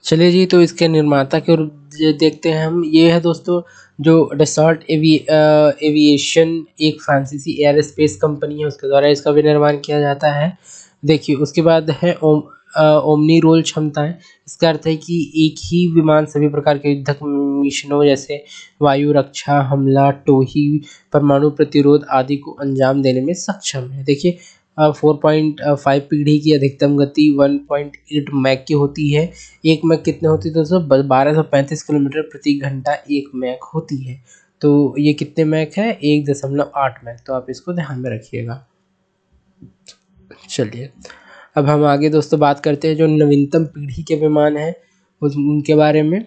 चलिए जी, तो इसके निर्माता की ओर देखते हैं हम। ये है दोस्तों जो डसॉल्ट एविएशन एक फ्रांसीसी एयर स्पेस कंपनी है, उसके द्वारा इसका विनिर्माण किया जाता है। देखिए उसके बाद है ओमनी रोल क्षमताएं। इसका अर्थ है कि एक ही विमान सभी प्रकार के युद्धक मिशनों जैसे वायु रक्षा, हमला, टोही, परमाणु प्रतिरोध आदि को अंजाम देने में सक्षम है। देखिए 4.5 पीढ़ी की अधिकतम गति 1.8 मैक की होती है। एक मैक कितने होती है दोस्तों? 1235 किलोमीटर प्रति घंटा एक मैक होती है। तो ये कितने मैक है? 1.8 मैक। तो आप इसको ध्यान में रखिएगा। चलिए अब हम आगे दोस्तों बात करते हैं जो नवीनतम पीढ़ी के विमान हैं उनके बारे में।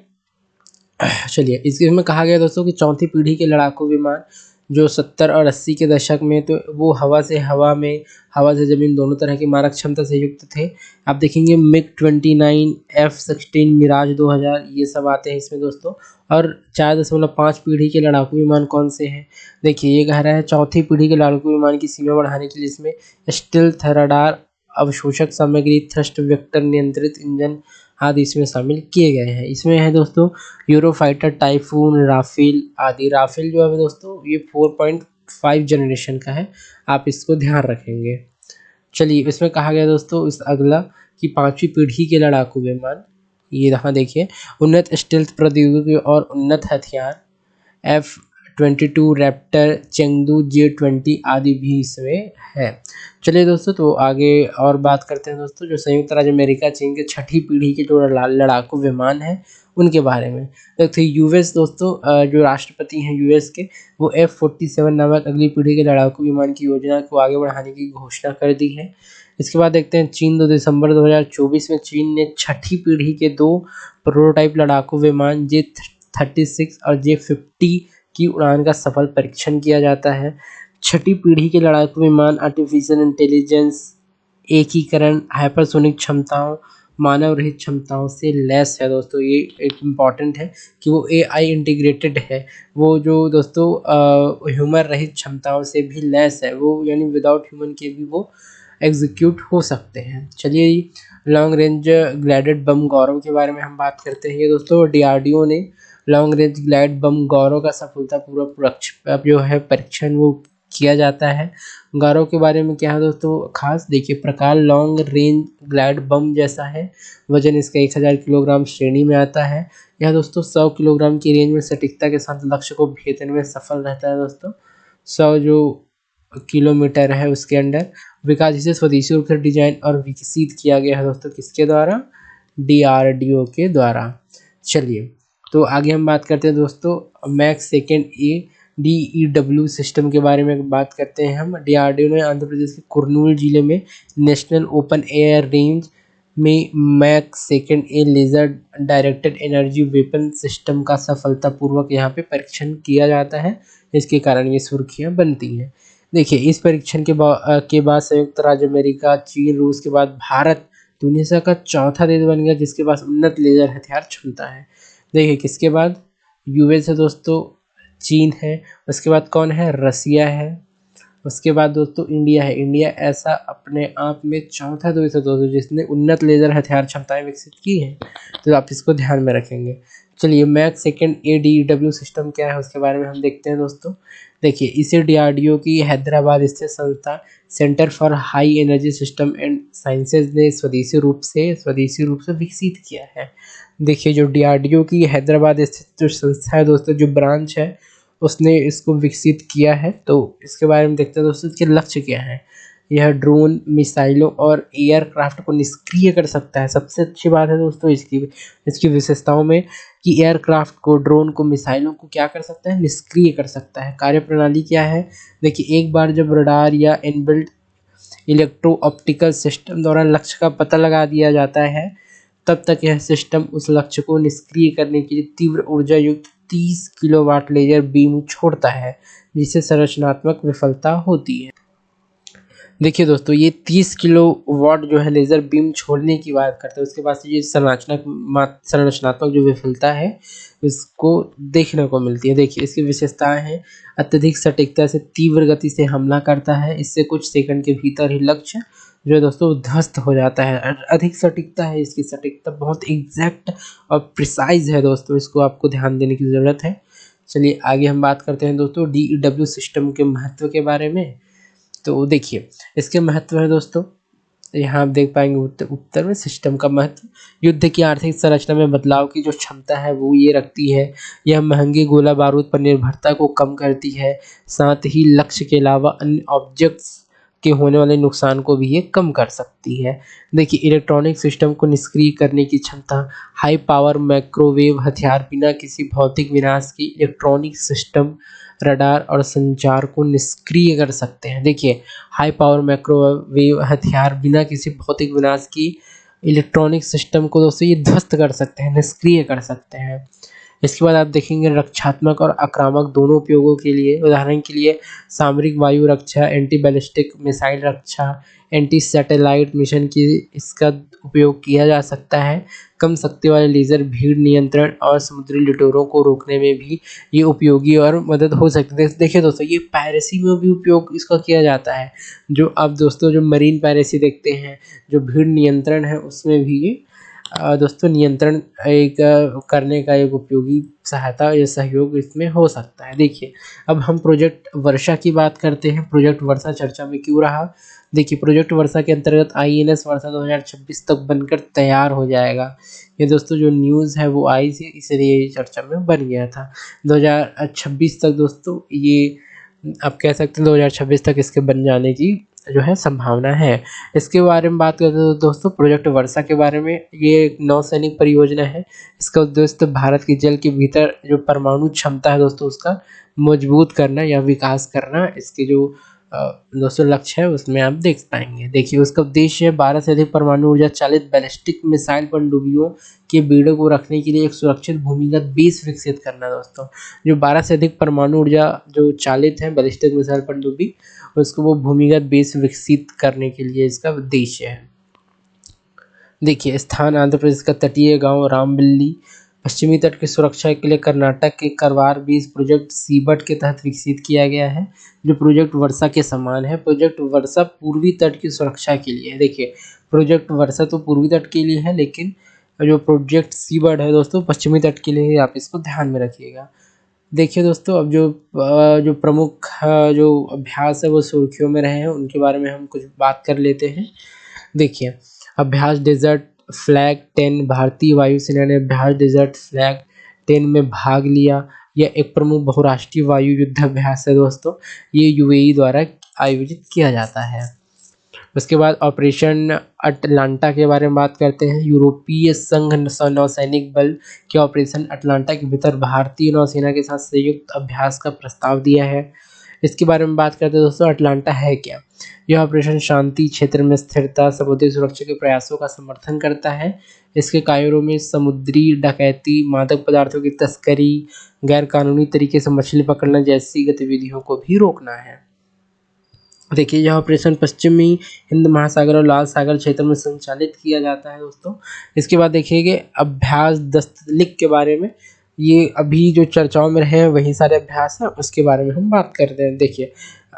चलिए इसमें कहा गया दोस्तों कि चौथी पीढ़ी के लड़ाकू विमान जो 70 और 80 के दशक में तो वो हवा से ज़मीन दोनों तरह की मारक क्षमता से युक्त थे। आप देखेंगे MiG-29, F-16, मिराज 2000 ये सब आते हैं इसमें दोस्तों। और 4.5 पीढ़ी के लड़ाकू विमान कौन से हैं? देखिए ये कह रहा है चौथी पीढ़ी के लड़ाकू विमान की सीमा बढ़ाने के लिए इसमें स्टील्थ रडार, अवशोषक सामग्री, थ्रस्ट वेक्टर नियंत्रित इंजन आदि इसमें शामिल किए गए हैं। इसमें है दोस्तों यूरोफाइटर, टाइफून, राफेल आदि। राफेल जो है दोस्तों ये 4.5 जनरेशन का है, आप इसको ध्यान रखेंगे। चलिए इसमें कहा गया दोस्तों इस अगला कि 5वीं पीढ़ी के लड़ाकू विमान, ये यहाँ देखिए उन्नत स्टेल्थ प्रौद्योगिकी और उन्नत हथियार F-22 रैप्टर, चेंगडू J-20 आदि भी इसमें है। चलिए दोस्तों तो आगे और बात करते हैं दोस्तों जो संयुक्त राज्य अमेरिका चीन के छठी पीढ़ी के जो लड़ाकू विमान हैं उनके बारे में। तो यूएस दोस्तों जो राष्ट्रपति हैं यूएस के वो F-47 नामक अगली पीढ़ी के लड़ाकू विमान की योजना को आगे बढ़ाने की घोषणा कर दी है। इसके बाद देखते हैं चीन 2 दिसंबर 2024 में चीन ने छठी पीढ़ी के 2 प्रोटोटाइप लड़ाकू विमान J-36 और J-50 की उड़ान का सफल परीक्षण किया जाता है। छठी पीढ़ी के लड़ाकू विमान आर्टिफिशियल इंटेलिजेंस, एकीकरण, हाइपरसोनिक क्षमताओं, मानव रहित क्षमताओं से लैस है दोस्तों। ये एक इम्पॉर्टेंट है कि वो AI इंटीग्रेटेड है। वो जो दोस्तों ह्यूमन रहित क्षमताओं से भी लैस है, वो यानी विदाउट ह्यूमन के भी वो एग्जीक्यूट हो सकते हैं। चलिए लॉन्ग रेंज ग्लाइडेड बम गौरव के बारे में हम बात करते हैं। ये दोस्तों DRDO ने लॉन्ग रेंज ग्लाइड बम गौरव का सफलतापूर्वक जो है परीक्षण वो किया जाता है। गौरव के बारे में क्या है दोस्तों खास? देखिए प्रकार लॉन्ग रेंज ग्लाइड बम जैसा है, वजन इसका 1000 किलोग्राम श्रेणी में आता है। यह दोस्तों 100 किलोग्राम की रेंज में सटीकता के साथ लक्ष्य को भेदने में सफल रहता है दोस्तों। 100 जो किलोमीटर है उसके अंडर विकास इसे स्वदेशी रूप से डिजाइन और विकसित किया गया है दोस्तों। किसके द्वारा? DRDO के द्वारा। चलिए तो आगे हम बात करते हैं दोस्तों मैक्स सेकेंड ADEW सिस्टम के बारे में बात करते हैं हम। DRDO ने आंध्र प्रदेश के कुर्नूल जिले में नेशनल ओपन एयर रेंज में max second A laser directed energy weapon system का सफलतापूर्वक यहाँ पे परीक्षण किया जाता है। इसके कारण ये सुर्खियाँ बनती हैं। देखिए इस परीक्षण के बाद संयुक्त राज्य अमेरिका, चीन, रूस के बाद भारत दुनिया का चौथा देश बन गया जिसके पास उन्नत लेजर हथियार क्षमता है। देखिए किसके बाद? यूएस है दोस्तों, चीन है, उसके बाद कौन है? रसिया है, उसके बाद दोस्तों इंडिया है। इंडिया ऐसा अपने आप में चौथा देश है दोस्तों जिसने उन्नत लेजर हथियार क्षमताएं विकसित की हैं। तो आप इसको ध्यान में रखेंगे। चलिए मैक्स सेकेंड ADEW सिस्टम क्या है उसके बारे में हम देखते हैं दोस्तों। देखिए इसे DRDO की हैदराबाद स्थित संस्था centre for high energy system and sciences ने स्वदेशी रूप से विकसित किया है। देखिए जो DRDO की हैदराबाद स्थित जो संस्था है दोस्तों, जो ब्रांच है उसने इसको विकसित किया है। तो इसके बारे में देखते हैं दोस्तों इसके लक्ष्य क्या है। यह ड्रोन, मिसाइलों और एयरक्राफ्ट को निष्क्रिय कर सकता है। सबसे अच्छी बात है दोस्तों इसकी विशेषताओं में कि एयरक्राफ्ट को, ड्रोन को, मिसाइलों को क्या कर सकता है? निष्क्रिय कर सकता है। कार्यप्रणाली क्या है? देखिए एक बार जब रडार या इनबिल्ट इलेक्ट्रो ऑप्टिकल सिस्टम द्वारा लक्ष्य का पता लगा दिया जाता है, तब तक यह सिस्टम उस लक्ष्य को निष्क्रिय करने के लिए तीव्र ऊर्जा युक्त 30 किलोवाट लेजर बीम छोड़ता है, जिससे संरचनात्मक विफलता होती है। देखिए दोस्तों, ये 30 किलोवाट जो है लेज़र बीम छोड़ने की बात करते हैं, उसके बाद से ये संरचनात्मक जो विफलता है इसको देखने को मिलती है। देखिए इसकी विशेषताएं हैं, अत्यधिक सटीकता से तीव्र गति से हमला करता है, इससे कुछ सेकंड के भीतर ही लक्ष्य जो है दोस्तों ध्वस्त हो जाता है। अधिक सटीकता है, इसकी सटीकता बहुत एग्जैक्ट और प्रिसाइज है दोस्तों, इसको आपको ध्यान देने की ज़रूरत है। चलिए आगे हम बात करते हैं दोस्तों DEW सिस्टम के महत्व के बारे में। तो देखिए इसके महत्व है दोस्तों, यहाँ आप देख पाएंगे उत्तर में सिस्टम का महत्व। युद्ध की आर्थिक संरचना में बदलाव की जो क्षमता है वो ये रखती है, यह महंगे गोला बारूद पर निर्भरता को कम करती है, साथ ही लक्ष्य के अलावा अन्य ऑब्जेक्ट्स के होने वाले नुकसान को भी ये कम कर सकती है। देखिए इलेक्ट्रॉनिक सिस्टम को निष्क्रिय करने की क्षमता, हाई पावर माइक्रोवेव हथियार बिना किसी भौतिक विनाश की इलेक्ट्रॉनिक सिस्टम, रडार और संचार को निष्क्रिय कर सकते हैं। देखिए हाई पावर माइक्रोवेव हथियार बिना किसी भौतिक विनाश की इलेक्ट्रॉनिक सिस्टम को दोस्तों ये ध्वस्त कर सकते हैं, निष्क्रिय कर सकते हैं। इसके बाद आप देखेंगे रक्षात्मक और आक्रामक दोनों उपयोगों के लिए, उदाहरण के लिए सामरिक वायु रक्षा, एंटी बैलिस्टिक मिसाइल रक्षा, एंटी सैटेलाइट मिशन की इसका उपयोग किया जा सकता है। कम शक्ति वाले लेज़र भीड़ नियंत्रण और समुद्री लुटेरों को रोकने में भी ये उपयोगी और मदद हो सकती है। देखिए दोस्तों ये पायरेसी में भी उपयोग इसका किया जाता है, जो आप दोस्तों जो मरीन पायरेसी देखते हैं, जो भीड़ नियंत्रण है उसमें भी ये दोस्तों नियंत्रण एक करने का एक उपयोगी सहायता या सहयोग इसमें हो सकता है। देखिए अब हम प्रोजेक्ट वर्षा की बात करते हैं। प्रोजेक्ट वर्षा चर्चा में क्यों रहा? देखिए प्रोजेक्ट वर्षा के अंतर्गत INS वर्षा 2026 तक बनकर तैयार हो जाएगा। ये दोस्तों जो न्यूज़ है वो आई थी, इसलिए ये चर्चा में बन गया था। 2026 तक दोस्तों ये आप कह सकते हैं 2026 तक इसके बन जाने की जो है संभावना है। इसके बारे में बात करते हैं तो दोस्तों प्रोजेक्ट वर्षा के बारे में, ये एक नौसैनिक परियोजना है। इसका उद्देश्य भारत के जल के भीतर जो परमाणु क्षमता है दोस्तों उसका मजबूत करना या विकास करना, इसके जो दोस्तों लक्ष्य है उसमें आप देख पाएंगे। देखिए उसका उद्देश्य है 12 से अधिक परमाणु ऊर्जा चालित बैलिस्टिक मिसाइल पनडुब्बियों के बेड़ों को रखने के लिए एक सुरक्षित भूमिगत बेस विकसित करना। दोस्तों जो 12 से अधिक परमाणु ऊर्जा जो चालित है बैलिस्टिक मिसाइल पनडुब्बी, उसको वो भूमिगत बेस विकसित करने के लिए इसका उद्देश्य है। देखिए स्थान आंध्र प्रदेश का तटीय गांव रामबिल्ली, पश्चिमी तट की सुरक्षा के लिए कर्नाटक के करवार बेस प्रोजेक्ट सीबट के तहत विकसित किया गया है, जो प्रोजेक्ट वर्षा के समान है। प्रोजेक्ट वर्षा पूर्वी तट की सुरक्षा के लिए है। देखिए प्रोजेक्ट वर्षा तो पूर्वी तट के लिए है, लेकिन जो प्रोजेक्ट सीबट है दोस्तों पश्चिमी तट के लिए, आप इसको ध्यान में रखिएगा। देखिए दोस्तों अब जो प्रमुख जो अभ्यास है वो सुर्खियों में रहे हैं, उनके बारे में हम कुछ बात कर लेते हैं। देखिए अभ्यास डेजर्ट फ्लैग 10, भारतीय वायुसेना ने अभ्यास डेजर्ट फ्लैग 10 में भाग लिया। यह एक प्रमुख बहुराष्ट्रीय वायु युद्ध अभ्यास है दोस्तों, ये UAE द्वारा आयोजित किया जाता है। उसके बाद ऑपरेशन अटलांटा के बारे में बात करते हैं। यूरोपीय संघ नौसैनिक बल के ऑपरेशन अटलांटा के भीतर भारतीय नौसेना के साथ संयुक्त अभ्यास का प्रस्ताव दिया है। इसके बारे में बात करते हैं दोस्तों, अटलांटा है क्या? यह ऑपरेशन शांति क्षेत्र में स्थिरता, समुद्री सुरक्षा के प्रयासों का समर्थन करता है। इसके कार्यों में समुद्री डकैती, मादक पदार्थों की तस्करी, गैर कानूनी तरीके से मछली पकड़ना जैसी गतिविधियों को भी रोकना है। देखिए यह ऑपरेशन पश्चिमी हिंद महासागर और लाल सागर क्षेत्र में संचालित किया जाता है दोस्तों। इसके बाद देखिए अभ्यास दस्तलिक के बारे में, ये अभी जो चर्चाओं में रहे हैं वही सारे अभ्यास हैं, उसके बारे में हम बात करते हैं। देखिए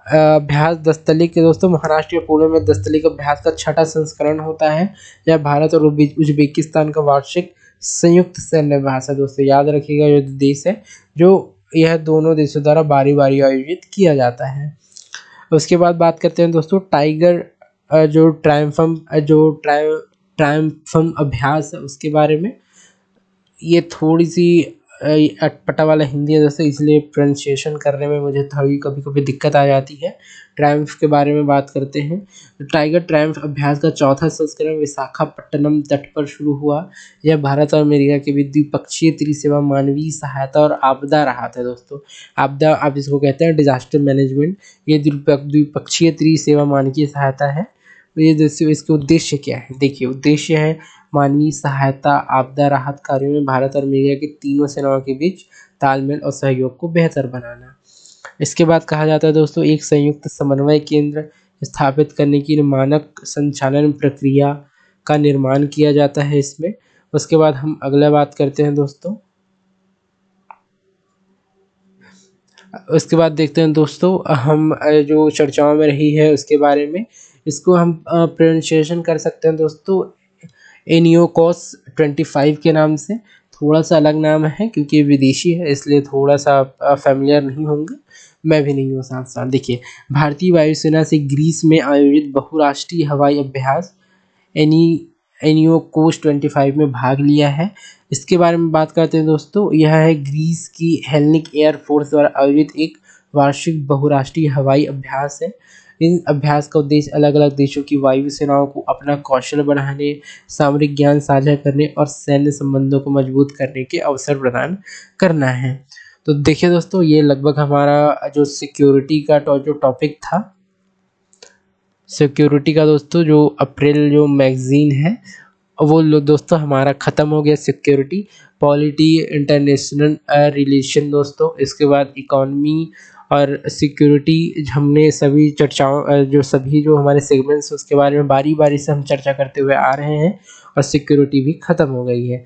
अभ्यास दस्तलिक के दोस्तों महाराष्ट्र के पुणे में दस्तलिक अभ्यास का 6ठा संस्करण होता है। यह भारत और उज्बेकिस्तान का वार्षिक संयुक्त सैन्य अभ्यास है दोस्तों। याद रखिएगा ये देश है जो यह दोनों देशों द्वारा बारी बारी आयोजित किया जाता है। उसके बाद बात करते हैं दोस्तों टाइगर जो ट्रायम्फम अभ्यास है उसके बारे में। ये थोड़ी सी अटपटा वाला हिंदी है दोस्तों, इसलिए प्रोनाउंसिएशन करने में मुझे थोड़ी कभी कभी दिक्कत आ जाती है। ट्रायम्फ के बारे में बात करते हैं। टाइगर ट्रायम्फ अभ्यास का 4था संस्करण विशाखापट्टनम तट पर शुरू हुआ। यह भारत और अमेरिका के बीच द्विपक्षीय त्रिसेवा मानवीय सहायता और आपदा राहत है दोस्तों। आपदा आप इसको कहते हैं डिजास्टर मैनेजमेंट। ये द्विपक्षीय त्रिसेवा मानवीय सहायता है तो ये दोस्तों इसके उद्देश्य क्या है, देखिए उद्देश्य है मानवीय सहायता, आपदा राहत कार्यों में भारत और अमेरिका की तीनों सेनाओं के बीच तालमेल और सहयोग को बेहतर बनाना। इसके बाद कहा जाता है दोस्तों एक संयुक्त समन्वय केंद्र स्थापित करने की मानक संचालन प्रक्रिया का निर्माण किया जाता है इसमें। उसके बाद हम अगला बात करते हैं दोस्तों, उसके बाद देखते हैं दोस्तों हम जो चर्चाओं में रही है उसके बारे में, इसको हम प्रोनाउंसिएशन कर सकते हैं दोस्तों एनियोकोस 25 के नाम से। थोड़ा सा अलग नाम है क्योंकि विदेशी है इसलिए थोड़ा सा फैमिलियर नहीं होंगे, मैं भी नहीं हूँ साथ साथ। देखिए भारतीय वायुसेना से ग्रीस में आयोजित बहुराष्ट्रीय हवाई अभ्यास एनी एनियोकोस 25 में भाग लिया है। इसके बारे में बात करते हैं दोस्तों, यह है ग्रीस की हेलेनिक एयर फोर्स द्वारा आयोजित एक वार्षिक बहुराष्ट्रीय हवाई अभ्यास है। इन अभ्यास का उद्देश्य अलग अलग देशों की वायु सेनाओं को अपना कौशल बढ़ाने, सामरिक ज्ञान साझा करने और सैन्य संबंधों को मजबूत करने के अवसर प्रदान करना है। तो देखिए दोस्तों ये लगभग हमारा जो सिक्योरिटी का जो टॉपिक था, सिक्योरिटी का दोस्तों जो अप्रैल जो मैगज़ीन है वो दोस्तों हमारा ख़त्म हो गया। सिक्योरिटी, पॉलिटी, इंटरनेशनल रिलेशन दोस्तों, इसके बाद इकॉनमी और सिक्योरिटी हमने सभी चर्चाओं जो सभी जो हमारे सेगमेंट्स उसके बारे में बारी बारी से हम चर्चा करते हुए आ रहे हैं और सिक्योरिटी भी ख़त्म हो गई है।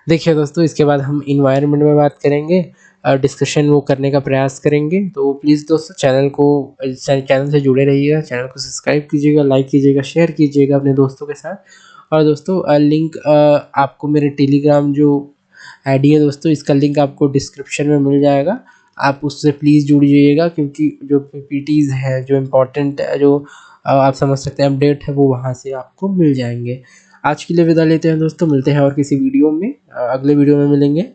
देखिए दोस्तों इसके बाद हम इन्वायरमेंट में बात करेंगे, डिस्कशन वो करने का प्रयास करेंगे। तो प्लीज़ दोस्तों चैनल से जुड़े रहिएगा, चैनल को सब्सक्राइब कीजिएगा, लाइक कीजिएगा, शेयर कीजिएगा अपने दोस्तों के साथ। और दोस्तों लिंक आपको मेरे टेलीग्राम जो आईडी है दोस्तों, इसका लिंक आपको डिस्क्रिप्शन में मिल जाएगा, आप उससे प्लीज़ जुड़ जाइएगा क्योंकि जो पीपीटीज़ है जो इम्पोर्टेंट जो आप समझ सकते हैं अपडेट है वो वहाँ से आपको मिल जाएंगे। आज के लिए विदा लेते हैं दोस्तों, मिलते हैं और किसी वीडियो में, अगले वीडियो में मिलेंगे।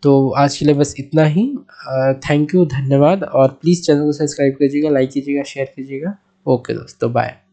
तो आज के लिए बस इतना ही, थैंक यू, धन्यवाद, और प्लीज़ चैनल को सब्सक्राइब कीजिएगा, लाइक कीजिएगा, शेयर कीजिएगा। ओके दोस्तों, बाय।